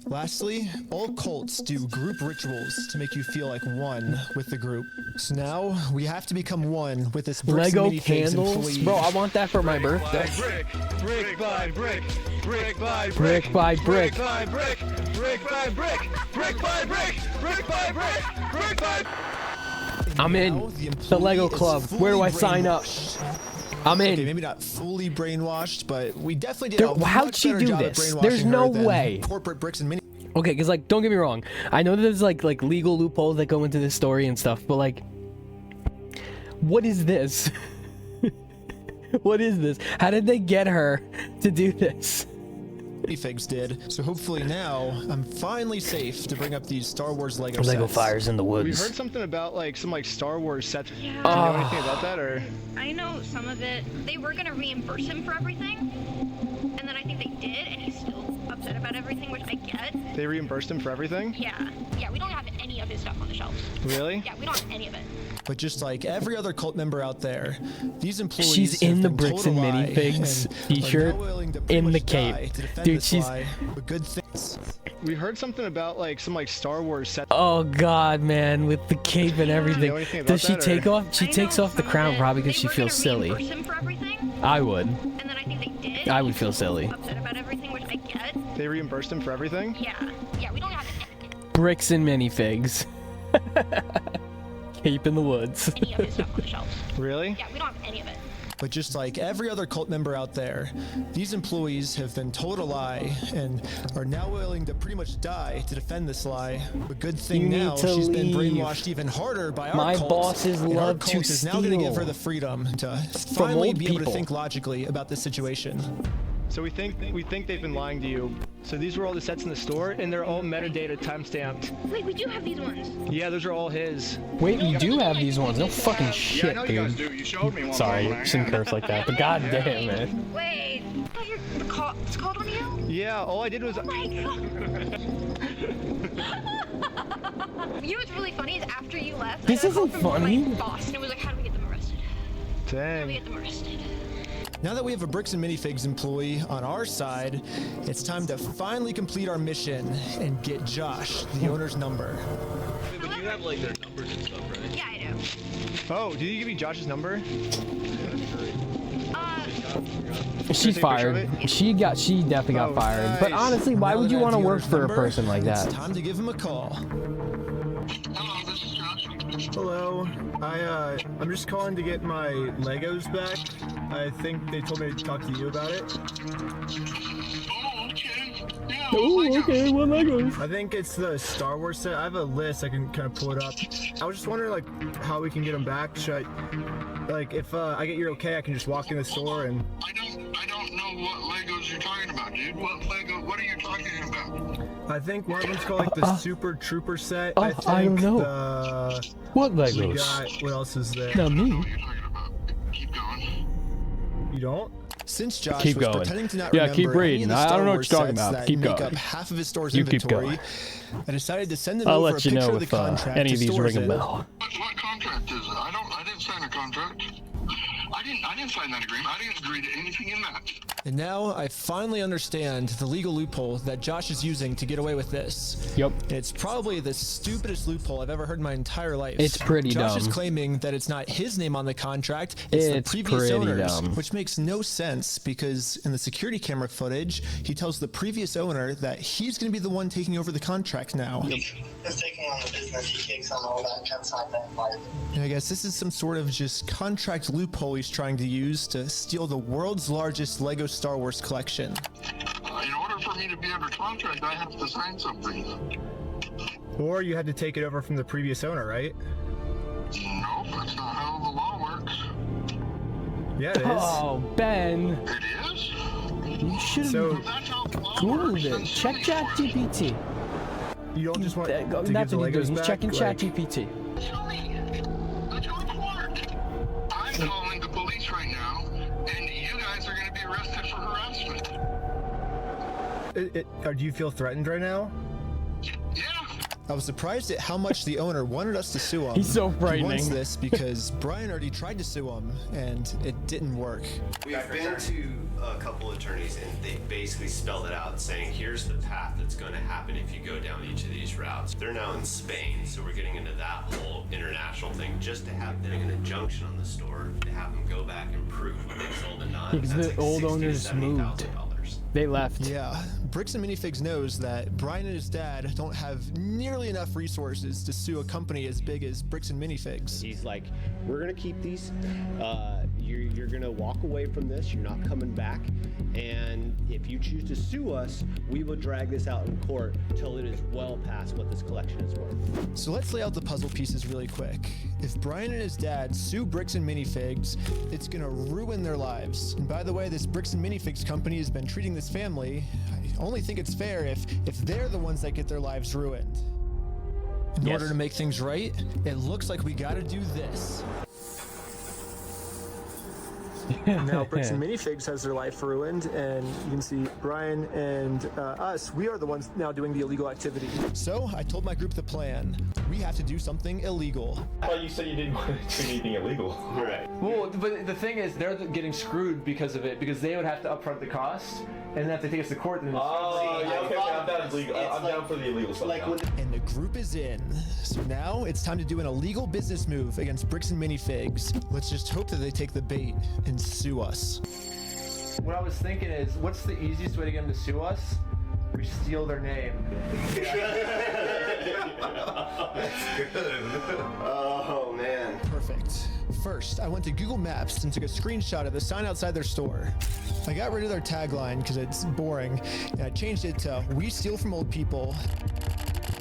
Lastly, all cults do group rituals to make you feel like one with the group. So now, we have to become one with this Bricks Lego and Minifigs candles? employee. Bro, I want that for my birthday. Brick by brick. Brick by brick. Brick by brick. Brick by brick. Brick by brick. Brick by brick. Brick by brick. Brick by. I'm in Now, the employee Lego is Club. fully Where do I sign up? brainwashed. I'm in. Okay, maybe not fully brainwashed, but we definitely did a How'd much she better do job at this? brainwashing There's no her than way. corporate Bricks and Mini. Okay, because, like, don't get me wrong. I know there's, like legal loopholes that go into this story and stuff, but, like, what is this? What is this? How did they get her to do this? Minifigs did. So hopefully now I'm finally safe to bring up these Star Wars Lego sets. fires in the woods. We heard something about like some Star Wars sets. Yeah. Do you know anything about that or? I know some of it. They were gonna reimburse him for everything, and then I think they did, and he's still upset about everything, which I get. They reimbursed him for everything? Yeah, we don't have any of his stuff on the shelves. Really? Yeah, we don't have any of it. But just like every other cult member out there, these employees She's have in the been Bricks told and a lie Minifigs and are t-shirt now willing to pretty in the much die cape. to defend Dude, this she's... lie, but good things. We heard something about like some Star Wars sets. Oh god, man, with the cape and everything. Do you know anything about Does she that, take or? off? She takes off the crown probably because she feels silly. Him for everything, I would. and then I think they did. I would feel silly. Upset about everything, which I get. They reimbursed him for everything? Yeah, we don't have Bricks and Minifigs. Cape in the woods. any of his stuff on the shelves. Really? Yeah, we don't have any of it. But just like every other cult member out there, these employees have been told a lie and are now willing to pretty much die to defend this lie. But good thing You now need to she's been leave. brainwashed even harder by our My cult. bosses and our love to cult is now going to give her steal the freedom to from finally old be able to people. think logically about this situation. So we think they've been lying to you. So these were all the sets in the store, and they're all metadata timestamped. Wait, we do have these ones. Yeah, those are all his. Wait, you do have these ones. No fucking shit, Yeah, I know you guys dude. do. You showed me one. Sorry, when I shouldn't had it. curse like that, but god damn, man. Wait, I thought it's called on you? Yeah, all I did was. Oh my god. You know what's really funny is after you left, This I got a call isn't from funny. my boss, and it was like, how do we get them arrested? How do we Dang. get them arrested? Now that we have a Bricks and Minifigs employee on our side, it's time to finally complete our mission and get Josh, the owner's number. But you have like their numbers and stuff, right? Yeah, I do. Oh, did you give me Josh's number? She's fired. She definitely got fired. But honestly, why Now would that you I want to have the work owner's for a number, person like that? It's time to give him a call. Hello, I'm just calling to get my Legos back. I think they told me to talk to you about it. Oh, okay, what Legos? I think it's the Star Wars set. I have a list. I can kind of pull it up. I was just wondering, like, how we can get them back. Should I, like, if I get your okay, I can just walk in the store and. I don't know what Legos you're talking about, dude. What are you talking about? I think one of them's called like the Super Trooper set. I don't know. What We Legos? got, what else is there? Not me. Keep going. You don't? Since Josh Keep was going. pretending to not Yeah, remember keep any reading. of the I Star don't know what Wars you're talking sets about. that Keep make going. up half of his store's You keep inventory, going. I decided to send him I'll over let a you picture know of the if contract any to of these stores ring a in. bell. What contract is it? I didn't sign a contract. I didn't sign that agreement. I didn't agree to anything in that. And now I finally understand the legal loophole that Josh is using to get away with this. Yep. It's probably the stupidest loophole I've ever heard in my entire life. It's pretty Josh dumb. is claiming that it's not his name on the contract, it's the previous pretty owners, dumb. which makes no sense because in the security camera footage, he tells the previous owner that he's going to be the one taking over the contract now. He's taking on the business, he takes on all that, can't sign that life. And I guess this is some sort of just contract loophole he's trying to use to steal the world's largest Lego Star Wars collection. In order for me to be under contract, I have to sign something. Or you had to take it over from the previous owner, right? Nope, that's not how the law works. Yeah, it is. Oh, Ben. It is? You should have So- Googled it. Check ChatGPT. You don't just want to That's give the what he's doing. Legos He's back? checking Like, ChatGPT. I'm calling the police right now, and you guys are going to be arrested for harassment. or do you feel threatened right now? I was surprised at how much the owner wanted us to sue him. He's so He frightening. wants this because Brian already tried to sue him, and it didn't work. We've been to a couple attorneys and they basically spelled it out saying here's the path that's going to happen if you go down each of these routes. They're now in Spain, so we're getting into that whole international thing just to have them an injunction on the store to have them go back and prove what they sold and not. Because That's the like old $60,000 to owners moved. $70,000. They left. Yeah, Bricks and Minifigs knows that Brian and his dad don't have nearly enough resources to sue a company as big as Bricks and Minifigs. He's like, we're gonna keep these. You're gonna walk away from this. You're not coming back. And if you choose to sue us, we will drag this out in court till it is well past what this collection is worth. So let's lay out the puzzle pieces really quick. If Brian and his dad sue Bricks and Minifigs, it's gonna ruin their lives. And by the way, this Bricks and Minifigs company has been treating this family. I only think it's fair if they're the ones that get their lives ruined. In order to make things right, it looks like we gotta do this. Now Bricks and Minifigs has their life ruined, and you can see Brian and us, we are the ones now doing the illegal activity. So I told my group the plan. We have to do something illegal. I thought you said you didn't want to do anything illegal. Right. Well, but the thing is, they're getting screwed because of it, because they would have to upfront the cost, and then have to take us to court. And I'm down for the illegal stuff now. And the group is in. So now it's time to do an illegal business move against Bricks and Minifigs. Let's just hope that they take the bait and sue us. What I was thinking is, what's the easiest way to get them to sue us? We steal their name. That's good. Oh, man. Perfect. First, I went to Google Maps and took a screenshot of the sign outside their store. I got rid of their tagline because it's boring, and I changed it to "We steal from old people."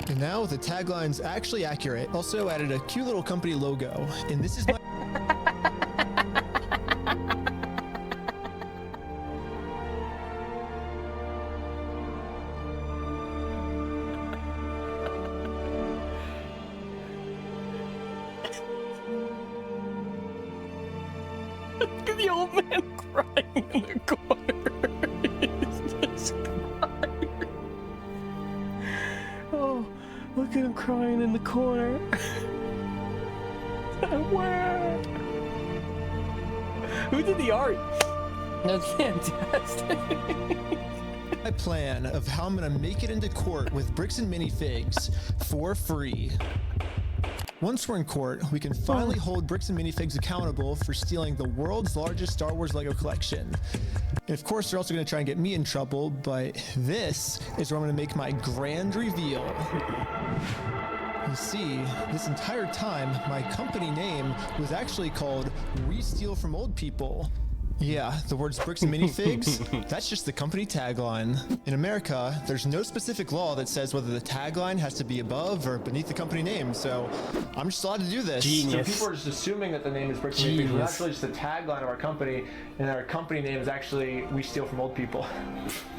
And now the tagline's actually accurate. Also added a cute little company logo, and this is my... Look at the old man crying in the corner. He's just crying. Oh, look at him crying in the corner. Where? Who did the art? That's fantastic. My plan of how I'm gonna make it into court with Bricks and Minifigs for free. Once we're in court, we can finally hold Bricks and Minifigs accountable for stealing the world's largest Star Wars Lego collection. And of course, they're also going to try and get me in trouble, but this is where I'm going to make my grand reveal. You see, this entire time, my company name was actually called We Steal From Old People. Yeah, the words Bricks and Minifigs, that's just the company tagline. In America, there's no specific law that says whether the tagline has to be above or beneath the company name, so I'm just allowed to do this. So people are just assuming that the name is Bricks and Minifigs, but actually just the tagline of our company, and our company name is actually We Steal From Old People.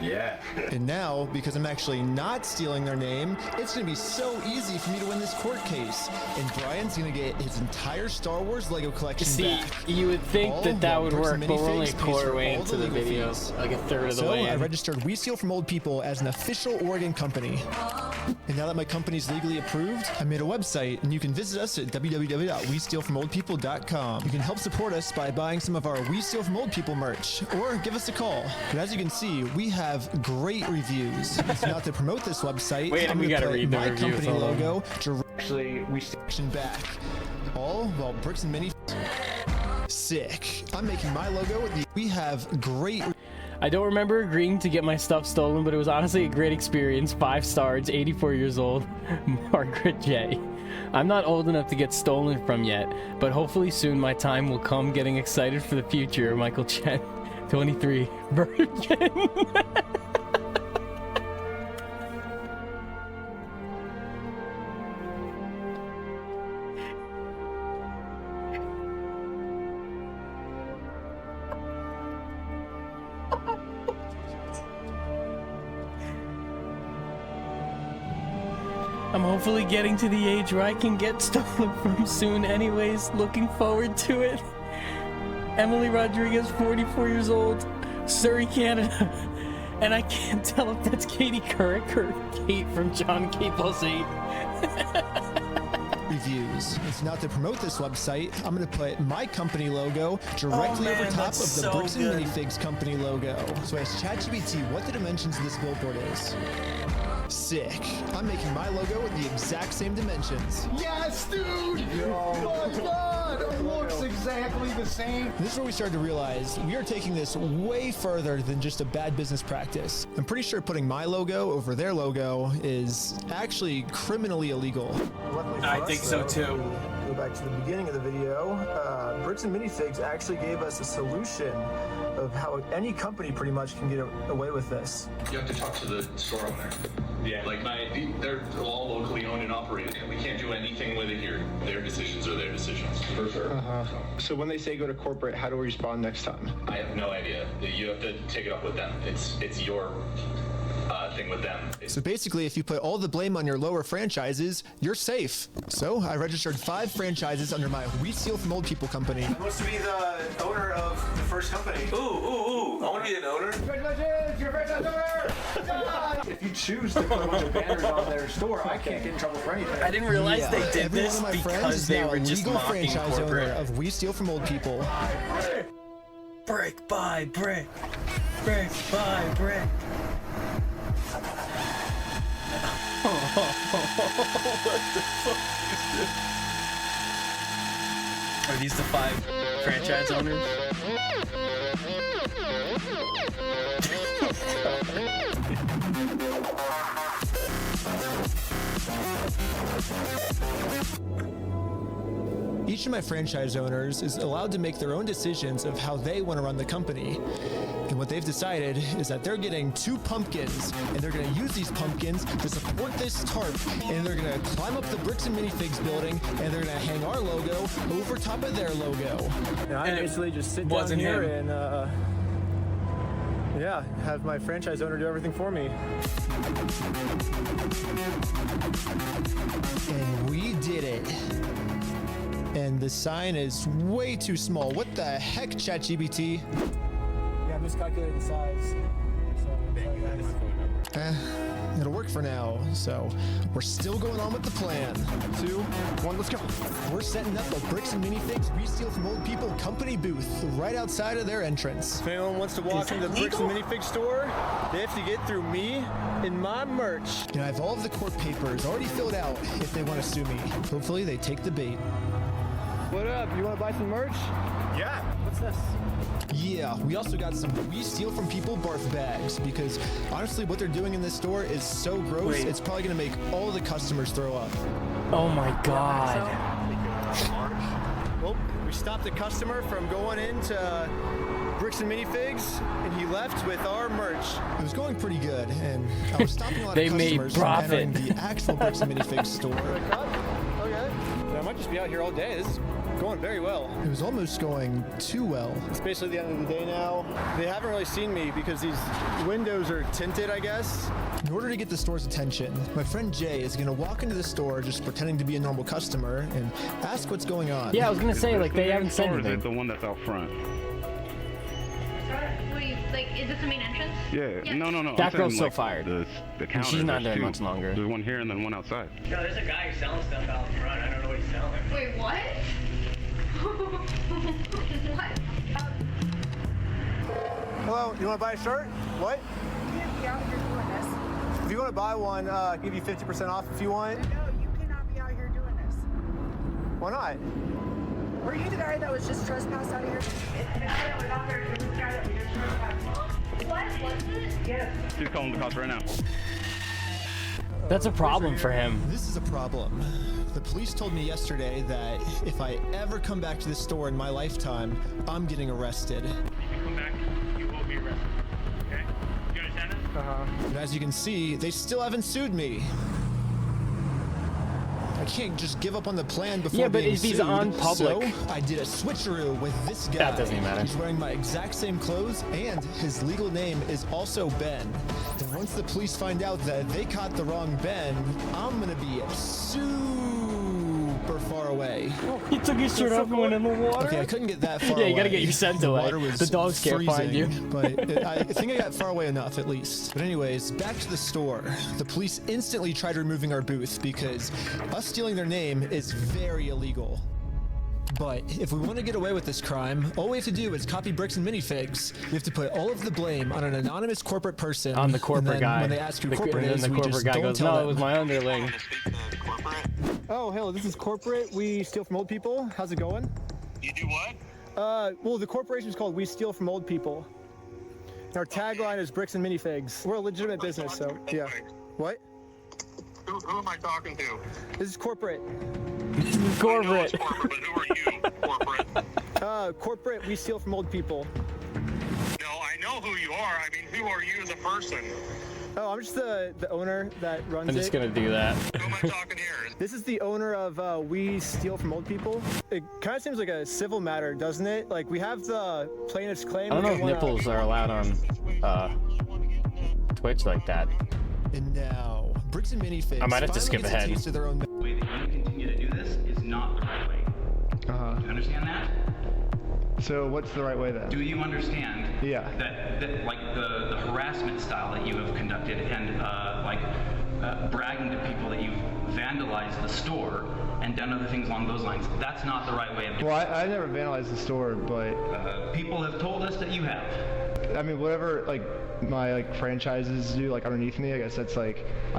Yeah. And now, because I'm actually not stealing their name, it's gonna be so easy for me to win this court case. And Brian's gonna get his entire Star Wars Lego collection back. You would think All that would while Bricks work, and but we're only a Minifigs pays quarter for way all into the legal video, fees. like a third of the So way I in. registered We Steal From Old People as an official Oregon company. And now that my company's legally approved, I made a website, and you can visit us at www.westealfromoldpeople.com. You can help support us by buying some of our We Steal From Old People merch, or give us a call. But as you can see, we have great reviews. So now to promote this website, Wait, I'm we going to gotta put read the my reviews, company hold on. logo directly We Steal back. All while Bricks and Minifigs. Sick. I'm making my logo with the... We have great... I don't remember agreeing to get my stuff stolen, but it was honestly a great experience. 5 stars, 84 years old, Margaret J. I'm not old enough to get stolen from yet, but hopefully soon my time will come. Getting excited for the future, Michael Chen, 23, Virgin. I'm hopefully getting to the age where I can get stolen from soon anyways. Looking forward to it. Emily Rodriguez, 44 years old, Surrey, Canada. And I can't tell if that's Katie Couric or Kate from John K+8. Reviews. And so now to promote this website, I'm going to put my company logo directly over top of the Bricks and Minifigs company logo. So I asked ChatGPT what the dimensions of this billboard is. Sick. I'm making my logo with the exact same dimensions. Yes, dude! Oh my god! It looks exactly the same. This is where we started to realize we are taking this way further than just a bad business practice. I'm pretty sure putting my logo over their logo is actually criminally illegal. I think so too. go back to the beginning of the video, Bricks and Minifigs actually gave us a solution of how any company pretty much can get away with this. You have to talk to the store owner. Yeah, like they're all locally owned and operated. We can't do anything with it here. Their decisions are their decisions. For sure. So when they say go to corporate, how do we respond next time? I have no idea. You have to take it up with them. It's your thing with them. So basically, if you put all the blame on your lower franchises, you're safe. So I registered 5 franchises under my We Steal From Old People company. Who wants to be the owner of the first company? Ooh, I want to be an owner. Congratulations, you're a franchise owner! If you choose to put a bunch of banners on their store, I can't get in trouble for anything. I didn't realize they did Every this one of my friends because is they now were a just legal mocking franchise corporate. owner of We Steal From Old People. Brick by brick. Brick by brick. What the fuck is this? Are these the 5 franchise owners? Each of my franchise owners is allowed to make their own decisions of how they want to run the company. And what they've decided is that they're getting 2 pumpkins, and they're going to use these pumpkins to support this tarp, and they're going to climb up the Bricks and Minifigs building, and they're going to hang our logo over top of their logo. And I basically just sit down here and yeah, have my franchise owner do everything for me. And we did it. And the sign is way too small. What the heck, ChatGPT? Yeah, I miscalculated the size. It'll work for now, so we're still going on with the plan. 2, 1, let's go. We're setting up a Bricks and Minifigs We Steal From Old People company booth right outside of their entrance. If anyone wants to walk into the Bricks and Minifigs store, they have to get through me and my merch. And I have all of the court papers already filled out if they want to sue me. Hopefully they take the bait. What up? You want to buy some merch? Yeah. What's this? Yeah, we also got some We Steal From People barf bags because honestly what they're doing in this store is so gross, it's probably going to make all the customers throw up. Oh my god. Well, we stopped the customer from going into Bricks and Minifigs, and he left with our merch. It was going pretty good, and I was stopping a lot They of made customers from profit. entering the actual Bricks and Minifigs store. Okay. Yeah, I might just be out here all day. This is going very well. It was almost going too well. It's basically the end of the day now. They haven't really seen me because these windows are tinted, I guess. In order to get the store's attention, my friend Jay is going to walk into the store just pretending to be a normal customer and ask what's going on. Yeah, I was gonna say, like, they haven't said Or is anything. it the one that's out front? Wait, like, is this the main entrance? Yeah. No. That I'm saying, girl's so like, fired. The counter. She's not there's there 2. much longer. There's one here and then one outside. No, there's a guy who's selling stuff out front. I don't know what he's selling. Wait, what? What? Hello, you want to buy a shirt? What? You can't be out here doing this. If you want to buy one, I'll give you 50% off if you want. No, you cannot be out here doing this. Why not? Were you the guy that was just trespassed out of here? It's the guy that was out there. It was the guy that was just trespassed. What was it? Yes. She's calling the cops right now. That's a problem for him. This is a problem. The police told me yesterday that if I ever come back to this store in my lifetime, I'm getting arrested. If you come back, you will be arrested. Okay? You understand that? And as you can see, they still haven't sued me. I can't just give up on the plan before Yeah, but being if he's sued, on public- So I did a switcheroo with this guy. That doesn't even matter. He's wearing my exact same clothes, and his legal name is also Ben. And once the police find out that they caught the wrong Ben, I'm gonna be super far away. He took his shirt off and went in the water. Okay, I couldn't get that far away. Yeah, you gotta get you sent The away. water was The dogs can't find you. freezing, But I think I got far away enough, at least. But anyways, back to the store. The police instantly tried removing our booth because us stealing their name is very illegal. But if we want to get away with this crime, all we have to do is copy Bricks and Minifigs. We have to put all of the blame on an anonymous corporate person. On the corporate and then guy. when they ask who corporate and then is, the we corporate just guy don't goes, tell no, them. it was my underling. Oh, hello, this is corporate. We steal from old people. How's it going? You do what? Well, the corporation is called We Steal From Old People. And our tagline is Bricks and Minifigs. We're a legitimate business, so yeah. What? Who am I talking to? This is corporate. corporate. Corporate, we steal from old people. No, I know who you are. I mean, who are you as a person? Oh, I'm just the owner that runs it. I'm just gonna do that. Who am I talking here? This is the owner of We Steal from Old People. It kind of seems like a civil matter, doesn't it? Like, we have the plaintiff's claim. I don't know if nipples are allowed on Twitch like that. And now, Bricks and Minifigs. I might have to skip ahead. The way that you continue to do this is not the right way. Do you understand that? So what's the right way then? Do you understand that like the harassment style that you have conducted and bragging to people that you've vandalized the store and done other things along those lines? That's not the right way of doing it. Well, I never vandalized the store, but people have told us that you have. I mean, whatever my franchises do underneath me, I guess that's I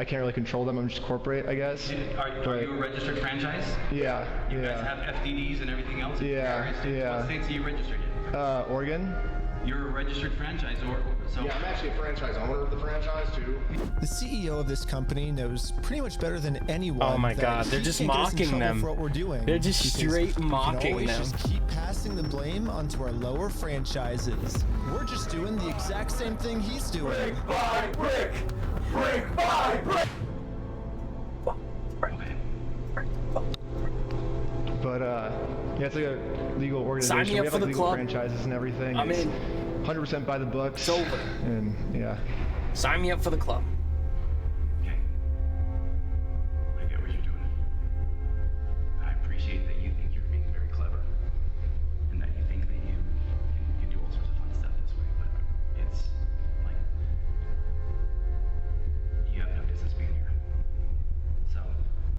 can't really control them. I'm just corporate, I guess. Are you a registered franchise? Yeah. You guys have FDDs and everything else? Yeah. What states are you registered in? Oregon. You're a registered franchisor. So yeah, I'm actually a franchise owner of the franchise too. The CEO of this company knows pretty much better than anyone. Oh my God, they're he just can't get us in mocking trouble them. For what we're doing. They're just straight mocking we can them. always just keep passing the blame onto our lower franchises. We're just doing the exact same thing he's doing. Brick by brick, brick by brick. But yeah, it's like a legal organization. Sign me up we have for the legal club. franchises and everything. I'm it's in. 100% by the books. It's over. And yeah. Sign me up for the club. Okay. I get what you're doing. I appreciate that you think you're being very clever and that you think that you can do all sorts of fun stuff this way, but it's like you have no business being here. So.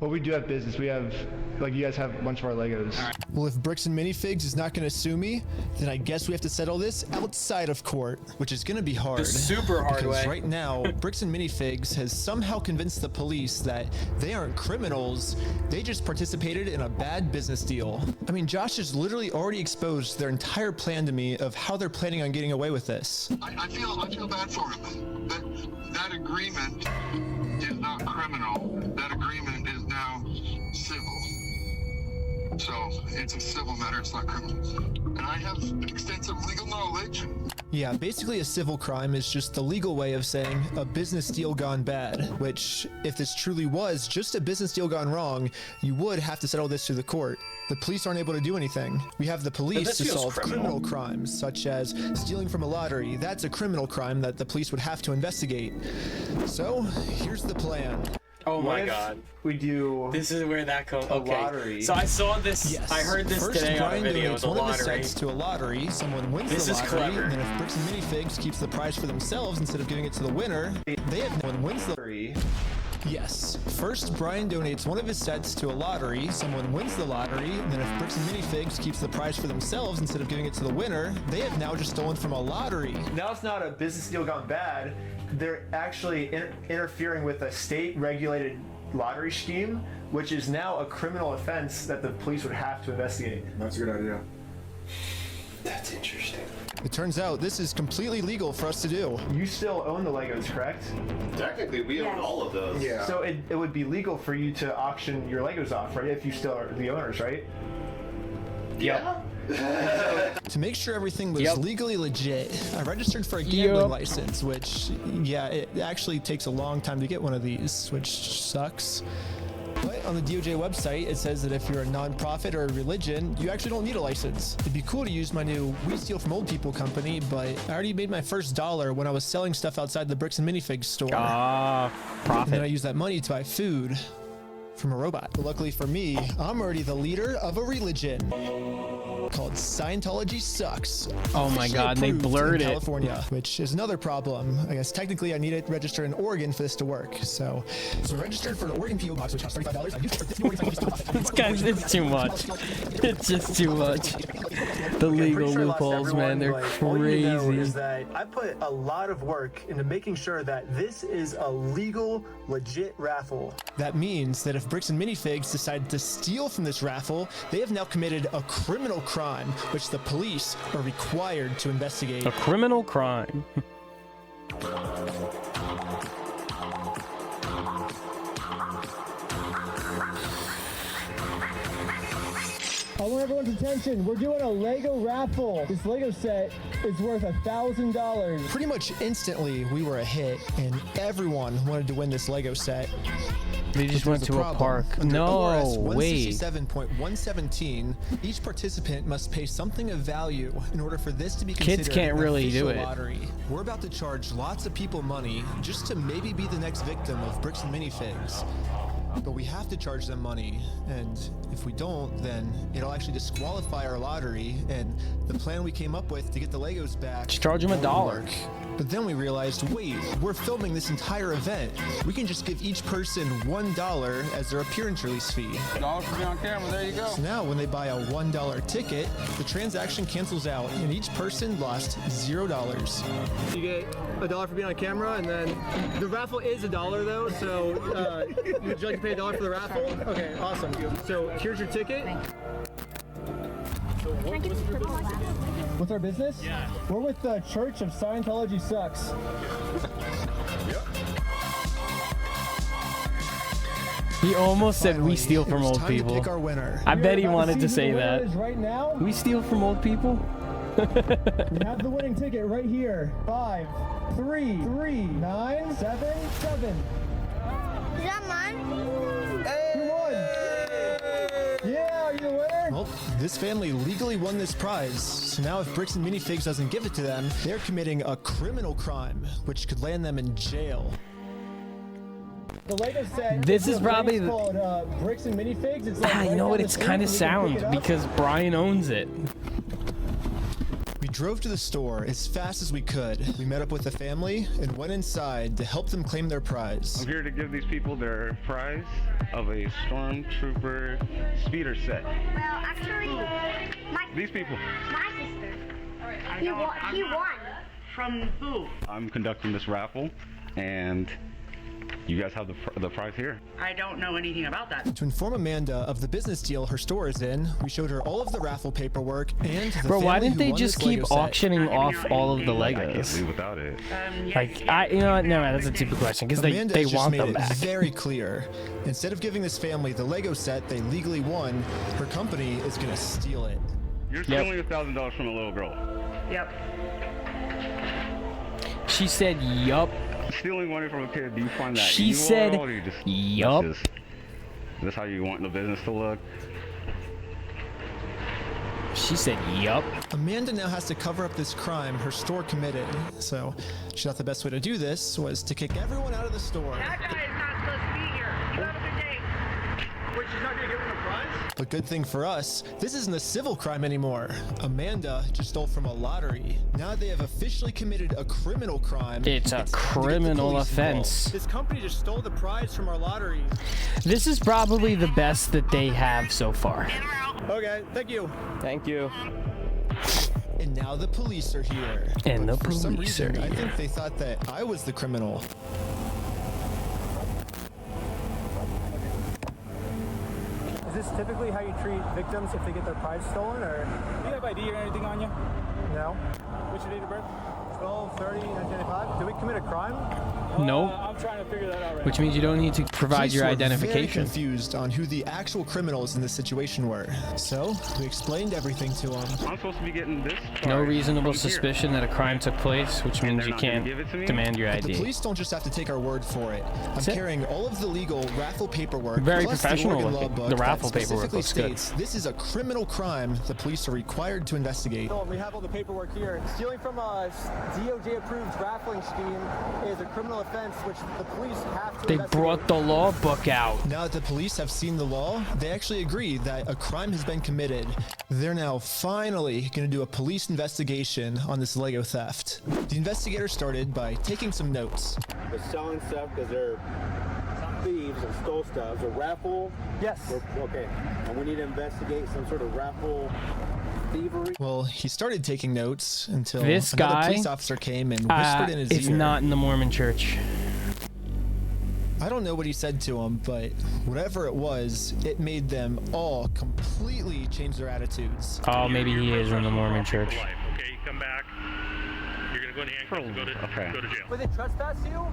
Well, we do have business. We have, you guys have a bunch of our Legos. Well, if Bricks and Minifigs is not going to sue me, then I guess we have to settle this outside of court, which is going to be hard. The super hard because way. right now, Bricks and Minifigs has somehow convinced the police that they aren't criminals. They just participated in a bad business deal. I mean, Josh has literally already exposed their entire plan to me of how they're planning on getting away with this. I feel bad for him. That agreement is not criminal. That agreement is now civil. So it's a civil matter, it's not criminal. And I have extensive legal knowledge. Yeah, basically a civil crime is just the legal way of saying a business deal gone bad, which, if this truly was just a business deal gone wrong, you would have to settle this through the court. The police aren't able to do anything. We have the police to solve criminal crimes, such as stealing from a lottery. That's a criminal crime that the police would have to investigate. So, here's the plan. Oh my God. We do. This is where that comes. A Okay. lottery. So I saw this. Yes. I heard this First, today on a Brian video. donates The one of his lottery. sets to a lottery. Someone wins This the is lottery, clever. and then if Bricks and Minifigs keeps the prize for themselves instead of giving it to the winner, they have no one wins the lottery. Yes. First, Brian donates one of his sets to a lottery. Someone wins the lottery, and then if Bricks and Minifigs keeps the prize for themselves instead of giving it to the winner, they have now just stolen from a lottery. Now it's not a business deal gone bad. They're actually interfering with a state-regulated lottery scheme, which is now a criminal offense that the police would have to investigate. That's a good idea. That's interesting. It turns out this is completely legal for us to do. You still own the Legos, correct? Technically, we own all of those. Yeah. So it would be legal for you to auction your Legos off, right? If you still are the owners, right? Yeah. To make sure everything was legally legit, I registered for a gambling license, which, yeah, it actually takes a long time to get one of these, which sucks. But on the DOJ website, it says that if you're a non-profit or a religion, you actually don't need a license. It'd be cool to use my new We Steal From Old People company, but I already made my first dollar when I was selling stuff outside the Bricks and Minifigs store. Profit. And then I used that money to buy food from a robot. But luckily for me, I'm already the leader of a religion called Scientology Sucks. Oh my God, they Approved blurred in it. California, which is another problem. I guess technically I need to register in Oregon for this to work. So registered for an Oregon PO box, which costs $35. I used it for $50. This guy's, it's too much. It's just too much. The legal loopholes, man, they're All you know crazy. is that I put a lot of work into making sure that this is a legal, legit raffle. that means that if Bricks and Minifigs decide to steal from this raffle, they have now committed a criminal crime, which the police are required to investigate. A criminal crime. everyone's attention. We're doing a Lego raffle. This Lego set is worth $1,000. Pretty much instantly, we were a hit, and everyone wanted to win this Lego set. They just went to a park. Under No, ORS wait. 167.117, each participant must pay something of value in order for this to be considered Kids can't an really do official it. lottery. We're about to charge lots of people money just to maybe be the next victim of Bricks and Minifigs. But we have to charge them money, and if we don't, then it'll actually disqualify our lottery, and the plan we came up with to get the Legos back... Just charge them $1. won't work. But then we realized, wait, we're filming this entire event. We can just give each person $1 as their appearance release fee. $1 for being on camera, there you go. So now when they buy a $1 ticket, the transaction cancels out, and each person lost $0. You get $1 for being on camera, and then the raffle is $1 though, so would you like to pay $1 for the raffle? Okay, awesome. So here's your ticket. What's our business? Yeah. We're with the Church of Scientology Sucks. He almost said we steal from old Time to people. pick our winner. I bet he You're about wanted to see say who the winner that. is right now. We steal from old people? We have the winning ticket right here. 5, 3, 3, 9, 7, 7. Is that mine? You won! Yeah, are you the winner? Well, this family legally won this prize, so now if Bricks and Minifigs doesn't give it to them, they're committing a criminal crime, which could land them in jail. The Lego set. This is probably the called Bricks and Minifigs. It's like you know right what? down It's the street, kind of and you can pick sound it up. because Brian owns it. We drove to the store as fast as we could. We met up with the family and went inside to help them claim their prize. I'm here to give these people their prize of a Stormtrooper speeder set. Well, actually, These people. my sister. He won. From who? I'm conducting this raffle, and you guys have the prize here. I don't know anything about that. To inform Amanda of the business deal her store is in, we showed her all of the raffle paperwork and the Bro, why family didn't who they won just this Lego keep set. auctioning off all of the I can't Legos? leave without it. Like, you know what? No, that's a stupid question because Amanda they has just want made them it back. very clear. Instead of giving this family the Lego set they legally won, her company is going to steal it. You're stealing $1,000 from a little girl. Yep. She said, yup. Stealing money from a kid, do you find that She evil said, or do you just, yup. Is this how you want the business to look? She said, yup. Amanda now has to cover up this crime her store committed. So she thought the best way to do this was to kick everyone out of the store. That guy is not supposed to be here. You have a good day. Wait, she's not gonna give him a prize? But good thing for us, this isn't a civil crime anymore. Amanda just stole from a lottery. Now they have officially committed a criminal crime. It's a time to get the criminal police offense. This company just stole the prize from our lottery. This is probably the best that they have so far. Okay, thank you. Thank you. And now the police are here. And But the for some police reason, are I here. think they thought that I was the criminal. Is this typically how you treat victims if they get their prize stolen, or? Do you have ID or anything on you? No. What's your date of birth? 12/30/1995. Did we commit a crime? Nope. I'm trying to figure that out right Which means you don't need to provide Police your were very identification. confused on who the actual criminals in this situation were. So we explained everything to them. I'm supposed to be getting this No prize reasonable from here. suspicion that a crime took place, which means they're you not gonna can't give it to me? demand your But the ID. police don't just have to take our word for it. I'm That's it. carrying all of the legal raffle paperwork. Very plus professional the Oregon looking. law book The that raffle paperwork specifically looks good. states this is a criminal crime the police are required to investigate. So we have all the paperwork here. Stealing from a DOJ-approved raffling scheme is a criminal offense, which the police have to They investigate. brought the law book out. Now that the police have seen the law, they actually agree that a crime has been committed. They're now finally going to do a police investigation on this Lego theft. The investigator started by taking some notes. They're selling stuff because they're thieves and stole stuff. It's a raffle? Yes. Okay. And we need to investigate some sort of raffle thievery. Well, he started taking notes until This another guy police officer came and whispered in his is ear. not in the Mormon church. I don't know what he said to him, but whatever it was, it made them all completely change their attitudes. Oh, maybe he is in the Mormon church. Okay, you come back. You're gonna go in handcuffs and go to jail. But they trespass you?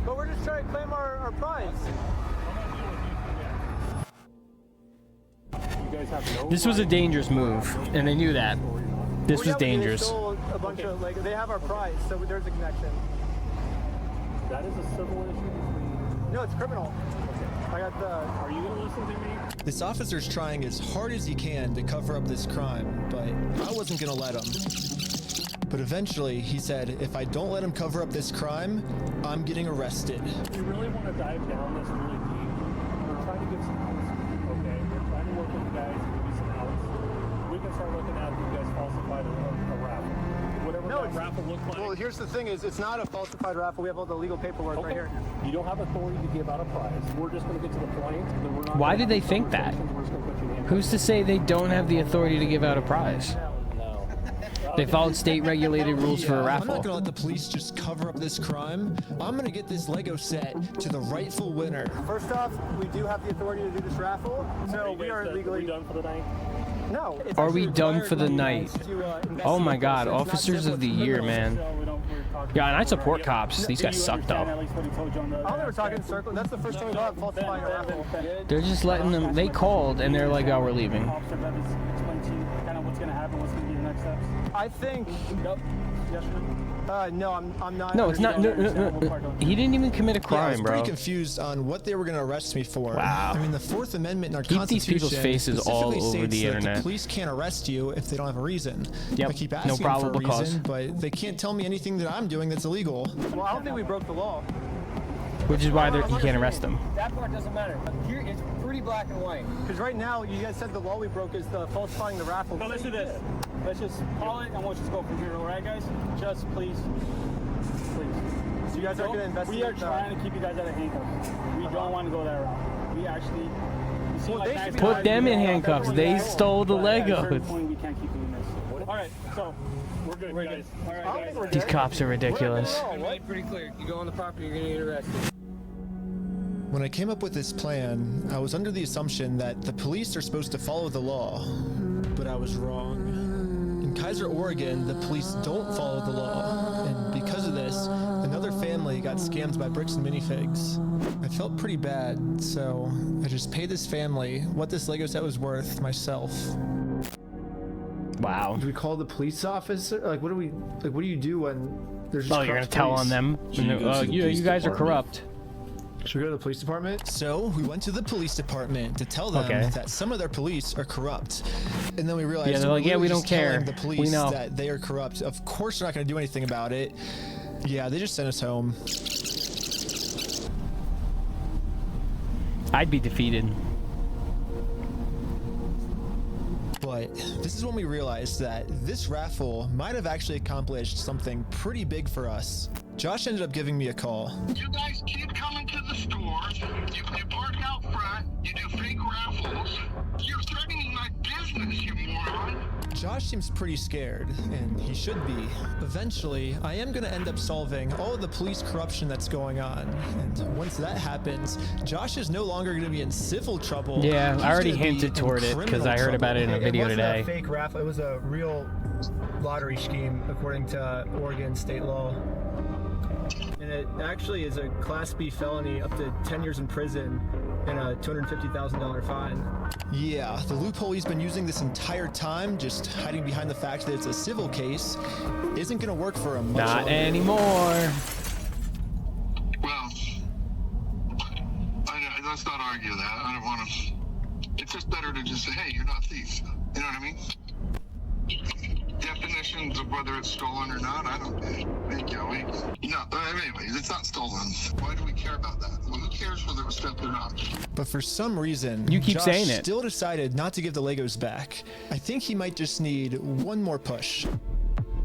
But we're just trying to claim our prize. You This was a dangerous move, and they knew that. This was dangerous. They stole a bunch of, like, they have our prize, so there's a connection. That is a civil issue? No, it's criminal. I got the... Are you gonna listen to me? This officer's trying as hard as he can to cover up this crime, but I wasn't gonna let him. But eventually, he said, if I don't let him cover up this crime, I'm getting arrested. If you really want to dive down this really deep, we're trying to give some outs, okay? We're trying to work with you guys and give you some outs. We can start looking at if you guys falsified a raffle. Whatever that raffle looked like. Well, here's the thing is, it's not a falsified raffle. We have all the legal paperwork right here. You don't have authority to give out a prize. We're just going to get to the point that we're not... Why did they think that? Who's to say they don't have the authority to give out a prize? They followed state-regulated rules for a raffle. I'm not gonna let the police just cover up this crime. I'm gonna get this Lego set to the rightful winner. First off, we do have the authority to do this raffle, so we are legally... done for the night? No. Are we done for the night? Oh my god, officers of the year, man. Yeah, and I support cops. These guys suck, though. I thought they were talking in circles. That's the first time we got falsifying a raffle. They're just letting them... They called, and they're like, oh, we're leaving. What's going to happen? What's going to be the next steps? I think... Nope. Yes, no, I'm not... No, it's not... No. He didn't even commit a crime, I was bro. pretty confused on what they were going to arrest me for. Wow. I mean, the Fourth Amendment in our Keep Constitution these people's faces all specifically over states the that internet. The police can't arrest you if they don't have a reason. Yep. I keep No asking for a probable cause. reason, but they can't tell me anything that I'm doing that's illegal. Well, I don't think we broke the law. Which is why you can't arrest them. That part doesn't matter. Here, it's pretty black and white. Because right now, you guys said the law we broke is the falsifying the raffle. No, let's do this. Let's just call it and we'll just go from here, all right, guys? Just please. So you guys are going to investigate? We are trying to keep you guys out of handcuffs. We don't want to go that route. We actually... Put them in handcuffs. They stole the Legos. We can't keep doing this. All right, so we're good, guys. All right, guys. These cops are ridiculous. You made it pretty clear. You go on the property, you're gonna get arrested. When I came up with this plan, I was under the assumption that the police are supposed to follow the law, but I was wrong. In Kaiser, Oregon, the police don't follow the law, and because of this, another family got scammed by Bricks and Minifigs. I felt pretty bad, so I just paid this family what this Lego set was worth myself. Wow. Do we call the police officer? Like, what do you do when there's just you're gonna tell on them? You guys are corrupt. Should we go to the police department? So we went to the police department to tell them that some of their police are corrupt, and then we realized they're like, yeah, we don't care. The police We know that they are corrupt. Of course, they're not going to do anything about it. Yeah, they just sent us home. I'd be defeated. But this is when we realized that this raffle might have actually accomplished something pretty big for us. Josh ended up giving me a call. You guys keep coming to the stores. You park out front. You do fake raffles. You're threatening my business, you moron. Josh seems pretty scared, and he should be. Eventually, I am going to end up solving all of the police corruption that's going on. And once that happens, Josh is no longer going to be in civil trouble. Yeah, He's I already gonna be hinted in toward it because I heard about it in a video today. It wasn't a fake raffle. It was a real lottery scheme according to Oregon state law. And it actually is a Class B felony up to 10 years in prison and a $250,000 fine. Yeah, the loophole he's been using this entire time, just hiding behind the fact that it's a civil case, isn't going to work for him much Not longer. anymore. Well, let's not argue that. I don't want to. It's just better to just say, hey, you're not a thief. You know what I mean? Definitions of whether it's stolen or not, I don't think. No, anyways, it's not stolen. Why do we care about that? Well, who cares whether it was theft or not? But for some reason, You keep Josh saying it. still decided not to give the Legos back. I think he might just need one more push.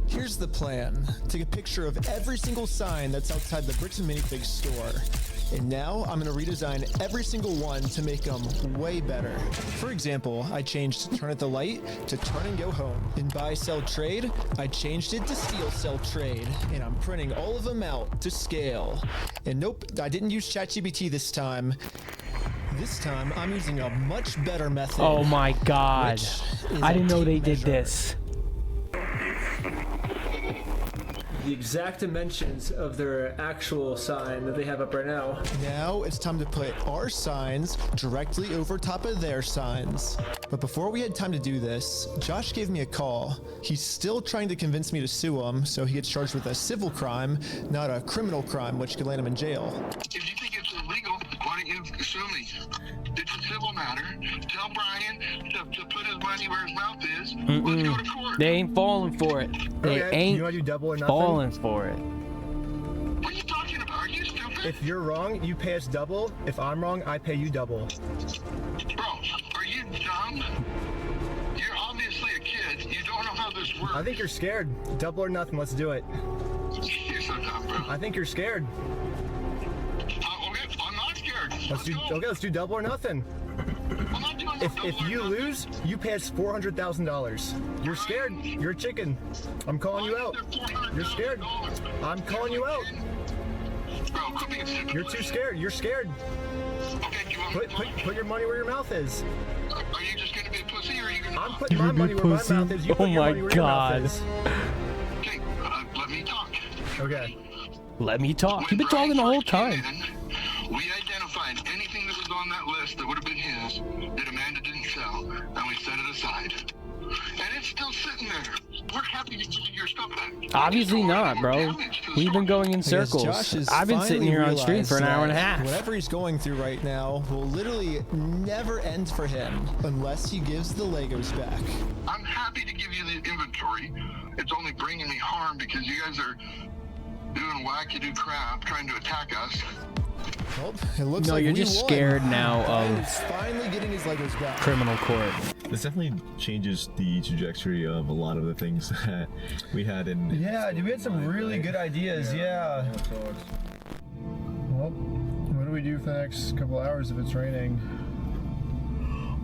Here's the plan. Take a picture of every single sign that's outside the Bricks and Minifigs store. And now I'm going to redesign every single one to make them way better. For example, I changed turn at the light to turn and go home. In buy, sell, trade, I changed it to steal, sell, trade. And I'm printing all of them out to scale. And nope, I didn't use ChatGPT this time. This time, I'm using a much better method. Oh my god. I didn't know they did this. the exact dimensions of their actual sign that they have up right now. Now it's time to put our signs directly over top of their signs. But before we had time to do this, Josh gave me a call. He's still trying to convince me to sue him so he gets charged with a civil crime, not a criminal crime, which could land him in jail. If you think it's illegal, why don't you sue me? It's a civil matter. Tell Brian to put his money where his mouth is. Let's go to court. They ain't falling for it. They ain't you wanna do double or nothing? falling for it. What are you talking about? Are you stupid? If you're wrong, you pay us double. If I'm wrong, I pay you double. Bro, are you dumb? You're obviously a kid. You don't know how this works. I think you're scared. Double or nothing, let's do it. You're so dumb, bro. I think you're scared. Okay, I'm not scared. Let's do double or nothing. I'm not doing If you lose, you pay us $400,000. You're scared. You're a chicken. I'm calling you out. You're scared. I'm calling you out. Bro, quit being stupid. You're too scared. You're scared. Okay, do you want Put your money where your mouth is. Are you just gonna be a pussy or are you gonna I'm putting my money where my mouth is. You put your money where your mouth is. Okay, let me talk. Okay. Let me talk. You've been talking the whole time. We identified anything that was on that list that would have been his that Amanda didn't sell, and we set it aside. And it's still sitting there. We're happy to give you your stuff back. Obviously not, bro. We've been going in circles. I've been sitting here on stream for an hour and a half. Whatever he's going through right now will literally never end for him unless he gives the Legos back. I'm happy to give you the inventory. It's only bringing me harm because you guys are doing wacky-do crap trying to attack us. Well, it looks No, like you're we just won. scared now Brian's of finally getting his Legos back. criminal court. This definitely changes the trajectory of a lot of the things that we had in. Yeah, dude, we had some really good ideas. Yeah. Well, what do we do for the next couple hours if it's raining?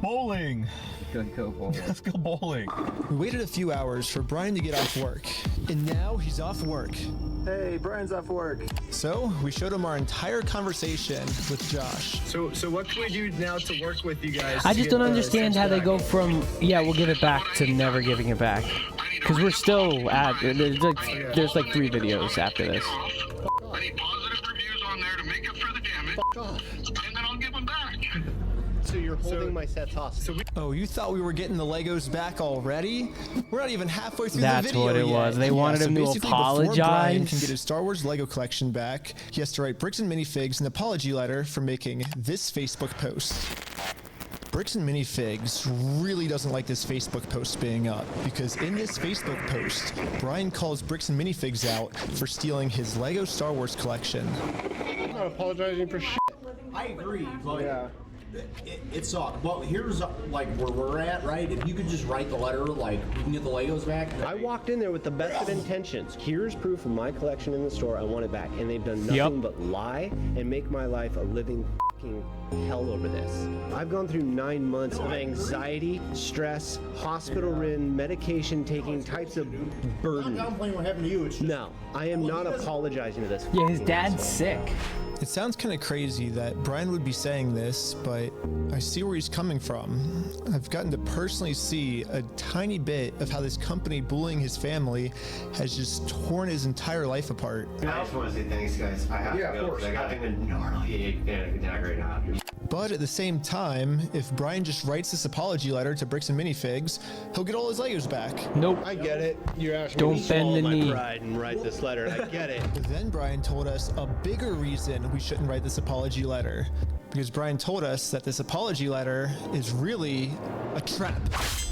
Bowling. Go bowling. Let's go bowling. We waited a few hours for Brian to get off work, and now he's off work. Hey, Brian's off work. So we showed him our entire conversation with Josh. So what can we do now to work with you guys? I just don't understand how they go from, yeah, we'll give it back to never giving it back. Because we're still at, there's like 3 videos after this. I need positive reviews on there to make up for the damage, and then I'll give them back. So you're holding my sets hostage. Oh, you thought we were getting the Legos back already? We're not even halfway through That's the video what it yet. was. They wanted him to basically, before Brian apologize. can get his Star Wars Lego collection back, he has to write Bricks and Minifigs an apology letter for making this Facebook post. Bricks and Minifigs really doesn't like this Facebook post being up because in this Facebook post, Brian calls Bricks and Minifigs out for stealing his Lego Star Wars collection. I'm not apologizing for shit. I agree, but it's but here's like where we're at, right? If you could just write the letter, like we can get the Legos back. I walked in there with the best of intentions. Here's proof of my collection in the store. I want it back, and they've done nothing but lie and make my life a living fucking hell over this. I've gone through 9 months of anxiety, stress, hospital-ridden, medication-taking types of burden. I'm not downplaying what happened to you. It's just, No, I am not apologizing to this. Yeah, his dad's sick. It sounds kind of crazy that Brian would be saying this, but I see where he's coming from. I've gotten to personally see a tiny bit of how this company bullying his family has just torn his entire life apart. I just want to say thanks, guys. I have to go because I got him in gnarly panic attack right now. But at the same time, if Brian just writes this apology letter to Bricks and Minifigs, he'll get all his Legos back. Nope. I get it. You're asking Don't me to bend the swallow knee. my pride and write this letter. I get it. Then Brian told us a bigger reason we shouldn't write this apology letter. Because Brian told us that this apology letter is really a trap.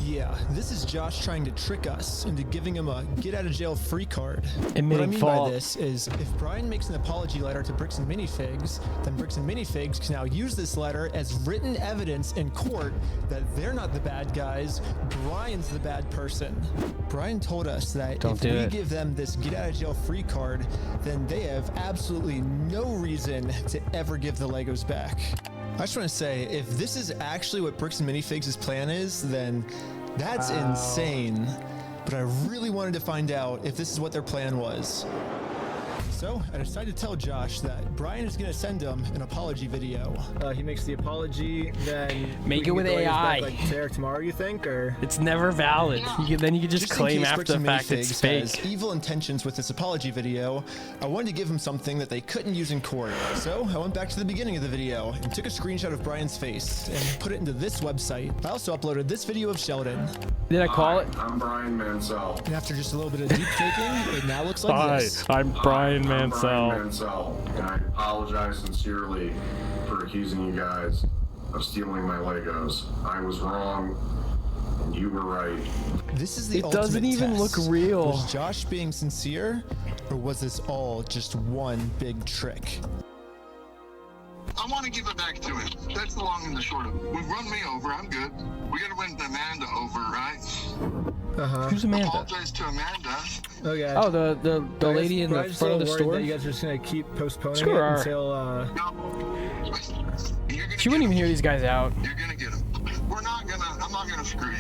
Yeah, this is Josh trying to trick us into giving him a get-out-of-jail-free card. What I mean by this is, if Brian makes an apology letter to Bricks and Minifigs, then Bricks and Minifigs can now use this letter as written evidence in court that they're not the bad guys, Brian's the bad person. Brian told us that if we give them this get-out-of-jail-free card, then they have absolutely no reason to ever give the Legos back. I just want to say, if this is actually what Bricks and Minifigs' plan is, then that's insane. But I really wanted to find out if this is what their plan was. So I decided to tell Josh that Brian is going to send him an apology video. He makes the apology, then Make we it with can get the Legos AI. back, like today or tomorrow, you think, or? It's never valid. Then you can just in claim case after Bricks the and fact it's Minifigs fake. has evil intentions with this apology video, I wanted to give him something that they couldn't use in court. So I went back to the beginning of the video and took a screenshot of Brian's face and put it into this website. I also uploaded this video of Sheldon. Did I call it? I'm Brian Mansell. And after just a little bit of deep faking, it now looks like this. I'm Brian I'm Mansell. Brian Mansell, and I apologize sincerely for accusing you guys of stealing my Legos. I was wrong, and you were right. This is the It ultimate doesn't even test. look real. Was Josh being sincere, or was this all just one big trick? I want to give it back to him. That's the long and the short of it. We've run me over. I'm good. We got to win Amanda over, right? Who's Amanda? Apologize to Amanda. Okay. Oh, the lady in the front of the store? That you guys are just gonna keep postponing Screw it her. until. She wouldn't even hear these guys out. You're gonna get him. I'm not gonna screw you.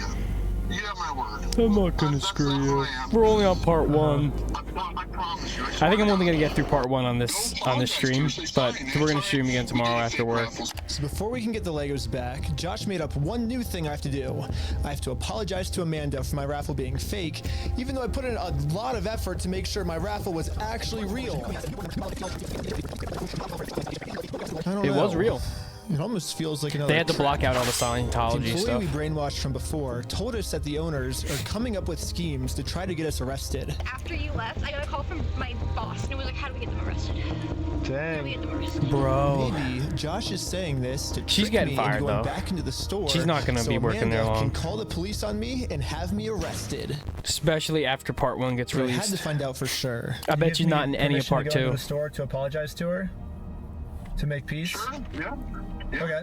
You have my word. I'm not gonna screw you. We're only on part 1. I promise you. I think I'm only gonna get through part 1 on this stream, but we're gonna stream again tomorrow after work. So before we can get the Legos back, Josh made up one new thing I have to do. I have to apologize to Amanda for my raffle being fake, even though I put in a lot of effort to make sure my raffle was actually real. It was real. It almost feels like another They had to trick. block out all the The Scientology employee stuff. we brainwashed from before told us that the owners are coming up with schemes to try to get us arrested. After you left, I got a call from my boss, and it was like, how do we get them arrested? How do we get them arrested? Bro. Maybe Josh is saying this to She's trick getting me fired, into going though. back into the store. She's not gonna so be working there Amanda long. Can call the police on me and have me arrested. Especially after part 1 gets But I had released. to find out for sure. I bet Give you me not in any of permission part to go into 2. the store to apologize to her, to make peace. Yeah. Okay.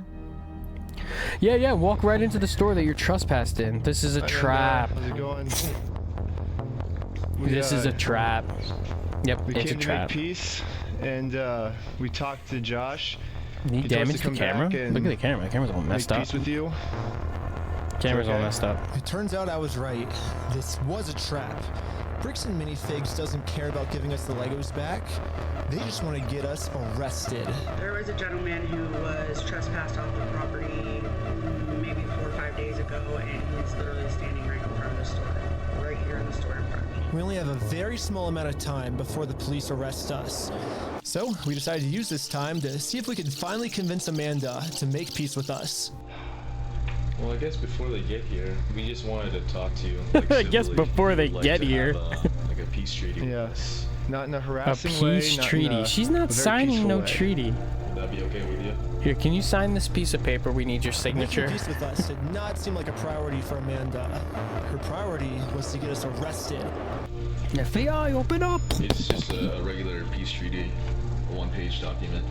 Yeah, walk right into the store that you're trespassed in. This is a trap. How's it going? This is a trap. Yep, We it's a came to trap. make peace, and we talked to Josh. He told us damaged to the come camera? back and Look at the camera. The camera's all messed make up. peace with you. Camera's all Okay. messed up. It turns out I was right. This was a trap. Bricks and Minifigs doesn't care about giving us the Legos back. They just want to get us arrested. There was a gentleman who was trespassed off the property maybe 4 or 5 days ago, and he's literally standing right in front of the store, right here in the store in front of me. We only have a very small amount of time before the police arrest us. So we decided to use this time to see if we could finally convince Amanda to make peace with us. Well, I guess before they get here, we just wanted to talk to you. I guess before they get here. Like a peace treaty. Yes. Not in a A harassing way. peace not in treaty. a- She's a not very signing peaceful no way. treaty. Would that be okay with you? Here, can you sign this piece of paper? We need your Making signature. peace with us did not seem like a priority for Amanda. Her priority was to get us arrested. FBI, open up! It's just a regular peace treaty, a 1-page document.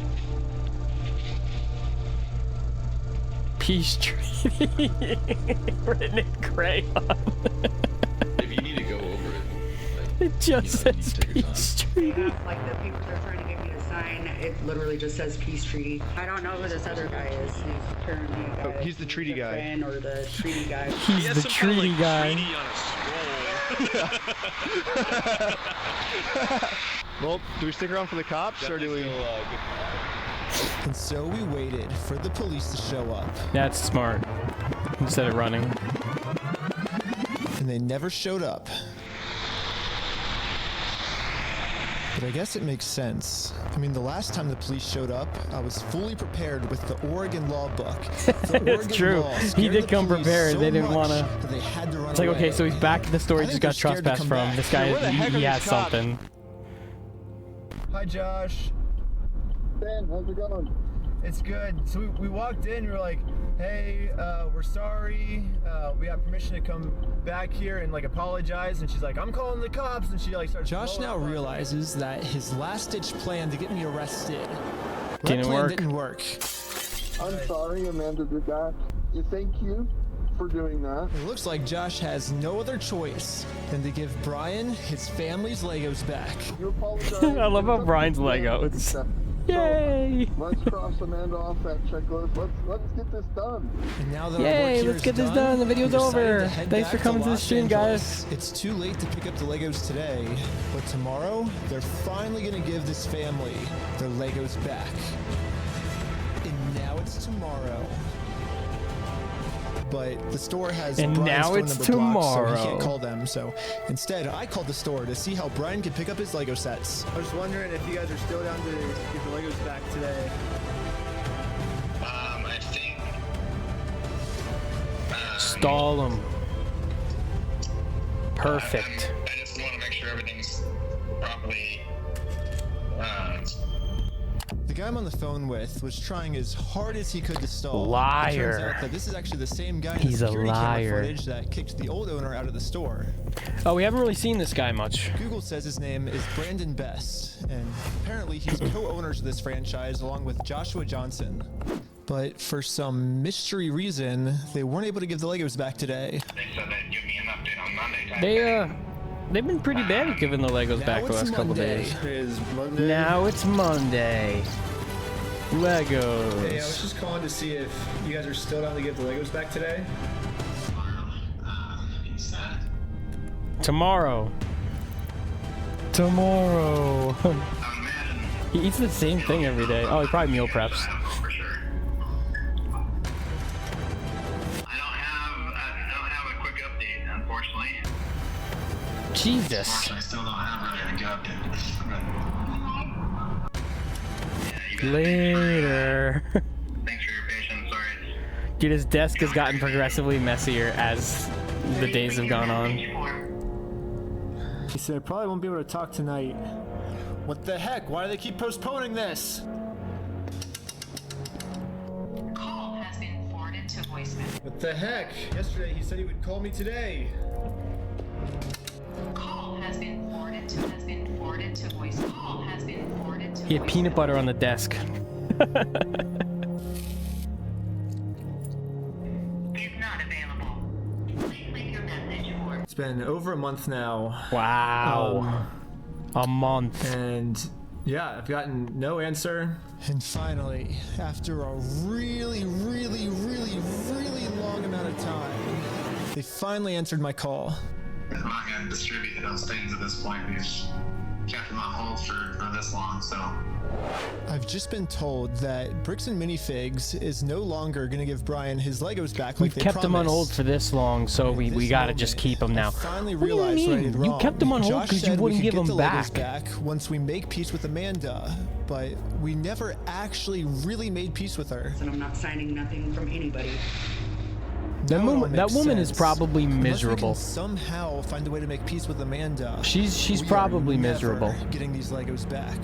Peace treaty. Written in crayon. If you need to go over it, It just says peace treaty. Like the papers they're trying to get me to sign, it literally just says peace treaty. I don't know who this other guy is. He's apparently a guy. he's the treaty guy. Friend or the treaty guy. He's the treaty guy. Well, do we stick around for the cops, or do we? And so we waited for the police to show up. That's smart. Instead of running. And they never showed up. But I guess it makes sense. I mean, the last time the police showed up, I was fully prepared with the Oregon law book. The It's Oregon true. law He scared did the come police prepared. so They didn't much wanna- that they had to run It's like, away. okay, so he's back at the store I he think just got they're scared to trespassed come from. back. This guy, Where the heck are he has these cops? something. Hi, Josh. Ben, how's it going? It's good. So we walked in. We were like, "Hey, we're sorry. We have permission to come back here and like apologize." And she's like, "I'm calling the cops." And she like starts. Josh blowing now up on me. realizes that his last-ditch plan to get me arrested Didn't work. didn't work. I'm sorry Amanda did that. Thank you for doing that. It looks like Josh has no other choice than to give Brian his family's Legos back. You apologize. I love how Brian's Legos. Yay! Let's cross Amanda off that checklist. Let's get this done. And now that Yay, let's get this done. The video's over. Thanks for coming to the stream, guys. It's too late to pick up the Legos today, but tomorrow they're finally gonna give this family their Legos back. And now it's tomorrow. But the store has And Brian's now phone it's number blocked, so tomorrow. he can't call them. So instead, I called the store to see how Brian could pick up his Lego sets. I was wondering if you guys are still down to get the Legos back today. I think. Stall him. Perfect. I just want to make sure everything's properly. The guy I'm on the phone with was trying as hard as he could to stall. It Liar. turns out that this is actually the same guy in He's the a security camera liar. footage that kicked the old owner out of the store. Oh, we haven't really seen this guy much. Google says his name is Brandon Best, and apparently he's co-owners of this franchise along with Joshua Johnson. But for some mystery reason, they weren't able to give the Legos back today. They said they'd give me an update on Monday. They've been pretty bad at giving the Legos Now back the it's last couple Monday. days. It is Monday. Now it's Monday. Legos. Hey, I was just calling to see if you guys are still down to give the Legos back today. Tomorrow. Tomorrow. He eats the same thing every day. Oh, he probably meal preps. For sure. I don't have a quick update, unfortunately. Jesus. I still don't have a good update. Later. Thanks for your patience. Sorry. Dude, his desk has gotten progressively messier as the days have gone on. He said I probably won't be able to talk tonight. What the heck? Why do they keep postponing this? Call has been forwarded to voicemail. What the heck? Yesterday he said he would call me today. Call has been forwarded to voicemail. Call has been forwarded to He had peanut butter on the desk. is not available. Please leave your message for. It's been over a month now. Wow. A month. And yeah, I've gotten no answer. And finally, after a really long amount of time, they finally answered my call. I'm not going to distribute those things at this point because kept them on hold for this long, so. I've just been told that Bricks and Minifigs is no longer going to give Brian his Legos back like We've they kept him on promised. hold for this long, so we gotta just keep him now. I finally What do you realized what I mean? did wrong. You kept him on hold Josh because you said we wouldn't could give get him the Legos back. back once we make peace with Amanda, but we never actually really made peace with her. And I'm not signing nothing from anybody. That Now it all woman makes is probably sense. Unless we miserable. can somehow find a way to make peace with Amanda. She's we are probably never miserable. Getting these Legos back.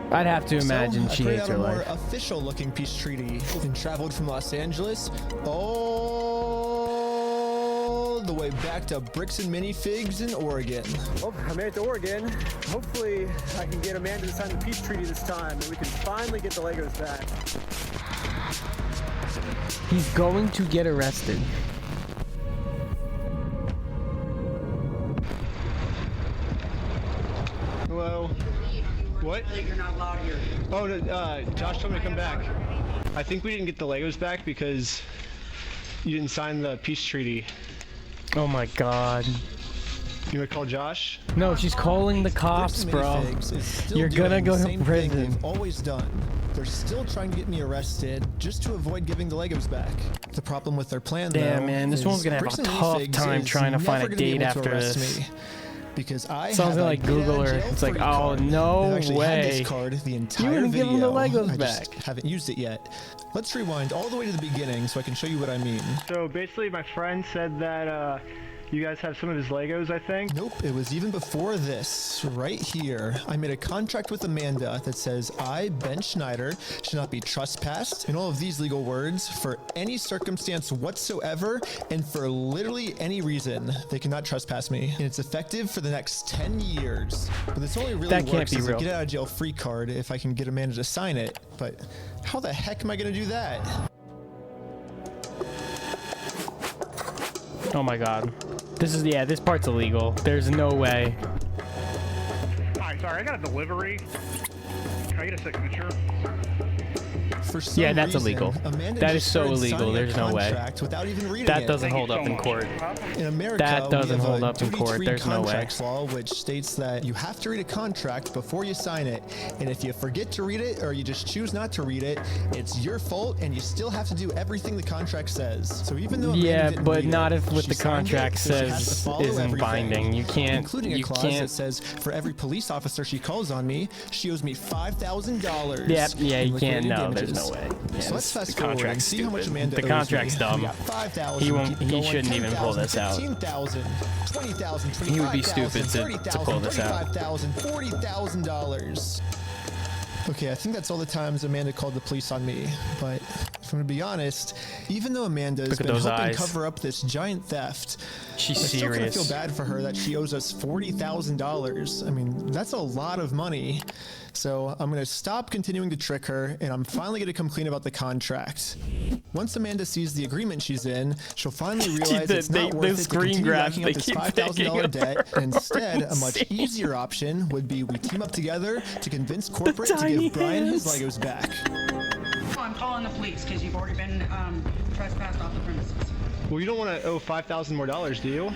I'd have to imagine so, she I hates her a more life. official-looking peace treaty and traveled from Los Angeles all the way back to Bricks and Minifigs in Oregon. Well, I made it to Oregon. Hopefully, I can get Amanda to sign the peace treaty this time, and we can finally get the Legos back. He's going to get arrested. Hello. What? You're not allowed here. Oh, no, Josh told me to come back. I think we didn't get the Legos back because you didn't sign the peace treaty. Oh my god. You want to call Josh? No, she's calling the cops, Bricks and bro. Minifigs is still You're gonna doing go the to same thing prison. they've always done. They're still trying to get me arrested just to avoid giving the Legos back. The problem with their plan, Damn, though, man, this is one's gonna have Bricks a and tough Minifigs time is trying to find never a gonna be date able to after arrest this. me. Because I Sounds have like a Google her. jail It's like, free oh, card. no I've actually had way. this card the entire gonna video. give him the Legos I just back. haven't used it yet. Let's rewind all the way to the beginning so I can show you what I mean. So basically, my friend said that you guys have some of his Legos, I think. Nope, it was even before this, right here. I made a contract with Amanda that says I, Ben Schneider, should not be trespassed, and all of these legal words, for any circumstance whatsoever, and for literally any reason. They cannot trespass me, and it's effective for the next 10 years. But this only really That can't works be as real. a get out of jail free card if I can get Amanda to sign it, but how the heck am I gonna do that? Oh my god. This part's illegal. There's no way. Alright, Hi, sorry, I got a delivery. Can I get a signature? For some Yeah, that's reason, illegal. Amanda That is just so started illegal. signing a There's no way. contract without even reading That it. doesn't hold up in court. In America, That doesn't we have hold a up in court. duty-free There's no way. contracts law, which states that you have to read a contract before you sign it, and if you forget to read it or you just choose not to read it, it's your fault, and you still have to do everything the contract says. So even though Amanda Yeah, didn't but read not it, if what she the signed it, contract so she has to says follow isn't everything, binding. You can't. including a You clause can't. that says for every police officer she calls on me, she owes me $5,000. Yeah, yeah, in you can't. liquidated No, there's damages. no way. Yeah, So let's the fast forward and contract's see how much stupid. Amanda The owes contract's me. dumb. We got 5,000. He won't. keep He going, shouldn't even pull 10,000, this out. 15,000, 20,000, He would be 25,000, stupid to pull this out. $35,000, $40,000. Okay, I think that's all the times Amanda called the police on me. But if I'm gonna be honest, even though Amanda has Look at been those helping eyes. cover up this giant theft, She's I still kind of serious. feel bad for her that she owes us $40,000. I mean, that's a lot of money. So I'm gonna stop continuing to trick her, and I'm finally gonna come clean about the contract. Once Amanda sees the agreement she's in, she'll finally realize it's not worth it to continue racking up this $5,000 debt. And instead, a much easier option would be we team up together to convince corporate to give Brian his Legos back. I'm calling the police because you've already been trespassed off the premises. Well, you don't want to owe $5,000 more, do you?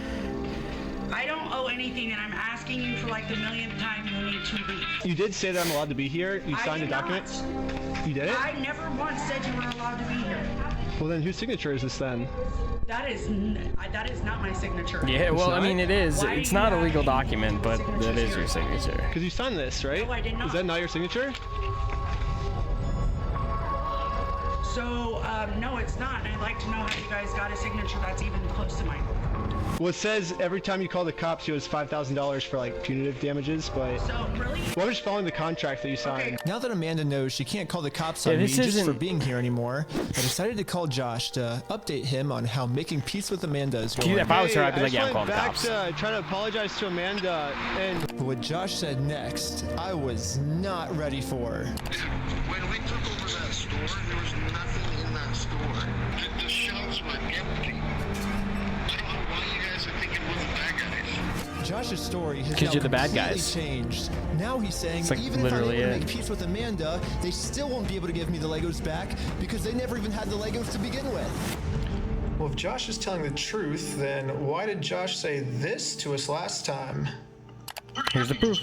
I don't owe anything, and I'm asking you for like the millionth time you need to leave. You did say that I'm allowed to be here. You I signed a did document. not. You did it? I never once said you were allowed to be here. Well, then whose signature is this then? That is not my signature. Yeah, well, I mean, it is. Why It's do you not a have legal document, but that is your signature. Because you signed this, right? No, I did not. Is that not your signature? So, no, it's not. And I'd like to know how you guys got a signature that's even close to mine. Well, it says every time you call the cops, you owe us $5,000 for like punitive damages, but. So, really? Well, I'm just following the contract that you signed. Now that Amanda knows she can't call the cops on me this just for isn't- being here anymore, I decided to call Josh to update him on how making peace with Amanda is going. If I was her, I'd be like, yeah, I'm I calling just the went cops. back to try to apologize to Amanda, and But what Josh said next, I was not ready for. When we took over that store, there was nothing in that store. The shelves were empty. I don't know why you guys are thinking we're the bad guys. Josh's story has 'Cause now you're the bad completely guys. changed. Now he's saying It's like even if I'm able literally to it. make peace with Amanda, they still won't be able to give me the Legos back because they never even had the Legos to begin with. Well, if Josh is telling the truth, then why did Josh say this to us last time? Here's the proof.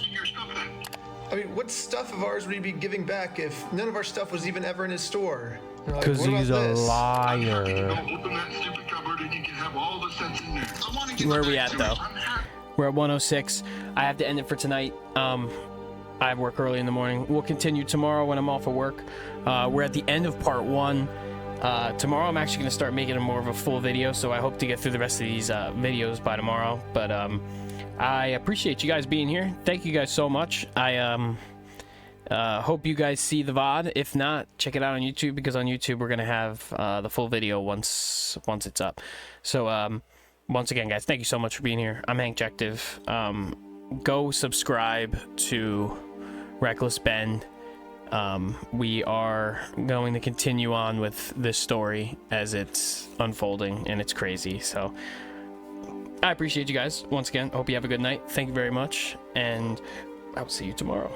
I mean, what stuff of ours would he be giving back if none of our stuff was even ever in his store? You're like, Because what about he's a this? liar. Open that stupid cupboard and you can have all the sense in there. I want to get Where are we back at, to though? it. I'm happy. We're at 106. I have to end it for tonight. I have work early in the morning. We'll continue tomorrow when I'm off of work. We're at the end of part 1. Tomorrow I'm actually going to start making more of a full video, so I hope to get through the rest of these videos by tomorrow. But I appreciate you guys being here. Thank you guys so much. I hope you guys see the VOD. If not, check it out on YouTube, because on YouTube we're going to have the full video once it's up. So once again, guys, thank you so much for being here. I'm Hank Jective. Go subscribe to Reckless Ben. We are going to continue on with this story as it's unfolding, and it's crazy. So I appreciate you guys once again. Hope you have a good night. Thank you very much, and I will see you tomorrow.